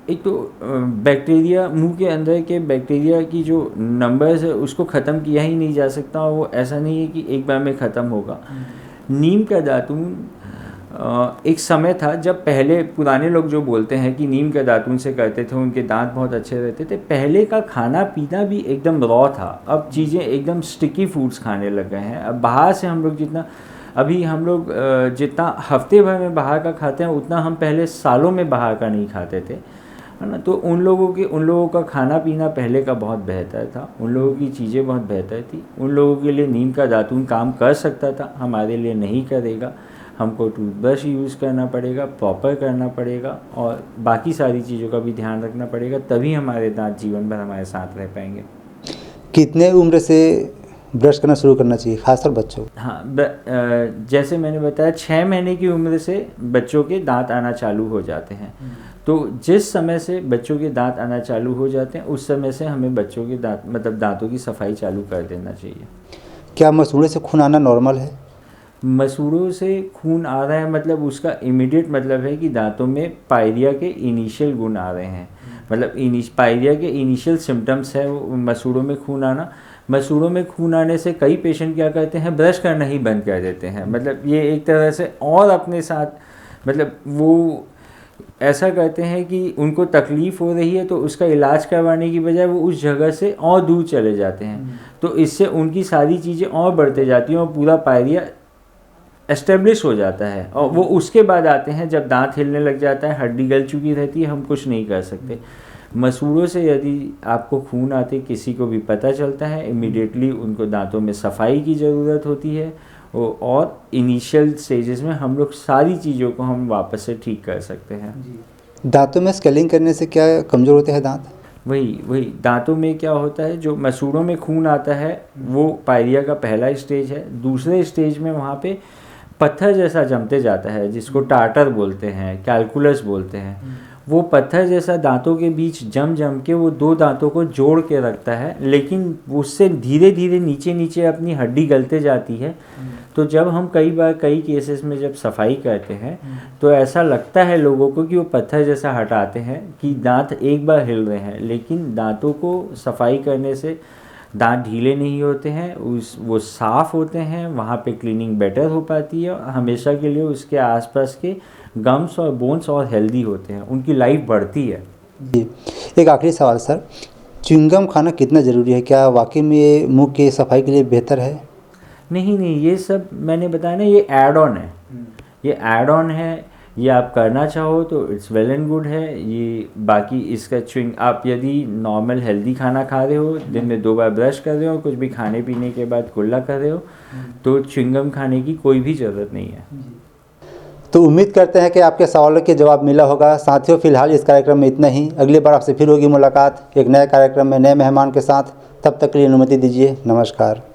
एक तो बैक्टीरिया, मुंह के अंदर के बैक्टीरिया की जो नंबर्स है उसको ख़त्म किया ही नहीं जा सकता, और वो ऐसा नहीं है कि एक बार में ख़त्म होगा। नीम का दातुन एक समय था जब पहले पुराने लोग जो बोलते हैं कि नीम के दातुन से करते थे, उनके दांत बहुत अच्छे रहते थे। पहले का खाना पीना भी एकदम रॉ था, अब चीज़ें एकदम स्टिकी फूड्स खाने लग गए हैं। अब बाहर से हम लोग जितना हफ्ते भर में बाहर का खाते हैं उतना हम पहले सालों में बाहर का नहीं खाते थे, है ना। तो उन लोगों का खाना पीना पहले का बहुत बेहतर था, उन लोगों की चीज़ें बहुत बेहतर थी। उन लोगों के लिए नीम का दातुन काम कर सकता था, हमारे लिए नहीं करेगा। हमको टूथब्रश यूज़ करना पड़ेगा, प्रॉपर करना पड़ेगा और बाकी सारी चीज़ों का भी ध्यान रखना पड़ेगा, तभी हमारे दांत जीवन भर हमारे साथ रह पाएंगे। कितने उम्र से ब्रश करना शुरू करना चाहिए, खासकर बच्चों? हाँ, जैसे मैंने बताया 6 महीने की उम्र से बच्चों के दांत आना चालू हो जाते हैं। तो जिस समय से बच्चों के दांत आना चालू हो जाते हैं उस समय से हमें बच्चों के दांतों की सफाई चालू कर देना चाहिए। क्या मसूड़े से खून आना नॉर्मल है? मसूड़ों से खून आ रहा है मतलब उसका इमीडिएट मतलब है कि दांतों में पायरिया के इनिशियल गुण आ रहे हैं, मतलब पायरिया के इनिशियल सिम्टम्स है वो मसूड़ों में खून आना। मसूड़ों में खून आने से कई पेशेंट क्या करते हैं, ब्रश करना ही बंद कर देते हैं। मतलब ये एक तरह से और अपने साथ मतलब वो ऐसा करते हैं कि उनको तकलीफ़ हो रही है तो उसका इलाज करवाने की बजाय वो उस जगह से और दूर चले जाते हैं। तो इससे उनकी सारी चीज़ें और बढ़ते जाती हैं और पूरा पायरिया एस्टेब्लिश हो जाता है। और वो उसके बाद आते हैं जब दांत हिलने लग जाता है, हड्डी गल चुकी रहती है, हम कुछ नहीं कर सकते। मसूड़ों से यदि आपको खून आते किसी को भी पता चलता है, इमीडिएटली उनको दांतों में सफाई की ज़रूरत होती है और इनिशियल स्टेजेस में हम लोग सारी चीज़ों को हम वापस से ठीक कर सकते हैं। दांतों में स्केलिंग करने से क्या कमज़ोर होते हैं दांत? वही दांतों में क्या होता है, जो मसूड़ों में खून आता है वो पायरिया का पहला स्टेज है। दूसरे स्टेज में वहाँ पे पत्थर जैसा जमते जाता है, जिसको टार्टर बोलते हैं, कैलकुलस बोलते हैं। वो पत्थर जैसा दांतों के बीच जम के वो दो दांतों को जोड़ के रखता है, लेकिन उससे धीरे धीरे नीचे अपनी हड्डी गलते जाती है। तो जब हम कई केसेस में जब सफाई करते हैं तो ऐसा लगता है लोगों को कि वो पत्थर जैसा हटाते हैं कि दांत एक बार हिल रहे हैं, लेकिन दांतों को सफाई करने से दांत ढीले नहीं होते हैं, वो साफ़ होते हैं, वहाँ पे क्लीनिंग बेटर हो पाती है और हमेशा के लिए उसके आसपास के गम्स और बोन्स और हेल्दी होते हैं, उनकी लाइफ बढ़ती है। जी, एक आखिरी सवाल सर, च्युइंगम खाना कितना ज़रूरी है? क्या वाकई में ये मुंह की सफाई के लिए बेहतर है? नहीं, ये सब मैंने बताया ना, ये ऐड ऑन है, ये ऐड ऑन है। ये आप करना चाहो तो इट्स वेल एंड गुड है। ये बाकी इसका च्युइंग आप यदि नॉर्मल हेल्दी खाना खा रहे हो, दिन में 2 बार ब्रश कर रहे हो, कुछ भी खाने पीने के बाद कुल्ला कर रहे हो, तो च्युइंगम खाने की कोई भी ज़रूरत नहीं है। तो उम्मीद करते हैं कि आपके सवालों के जवाब मिला होगा। साथियों, फिलहाल इस कार्यक्रम में इतना ही। अगली बार आपसे फिर होगी मुलाकात एक नए कार्यक्रम में नए मेहमान के साथ। तब तक के लिए अनुमति दीजिए। नमस्कार।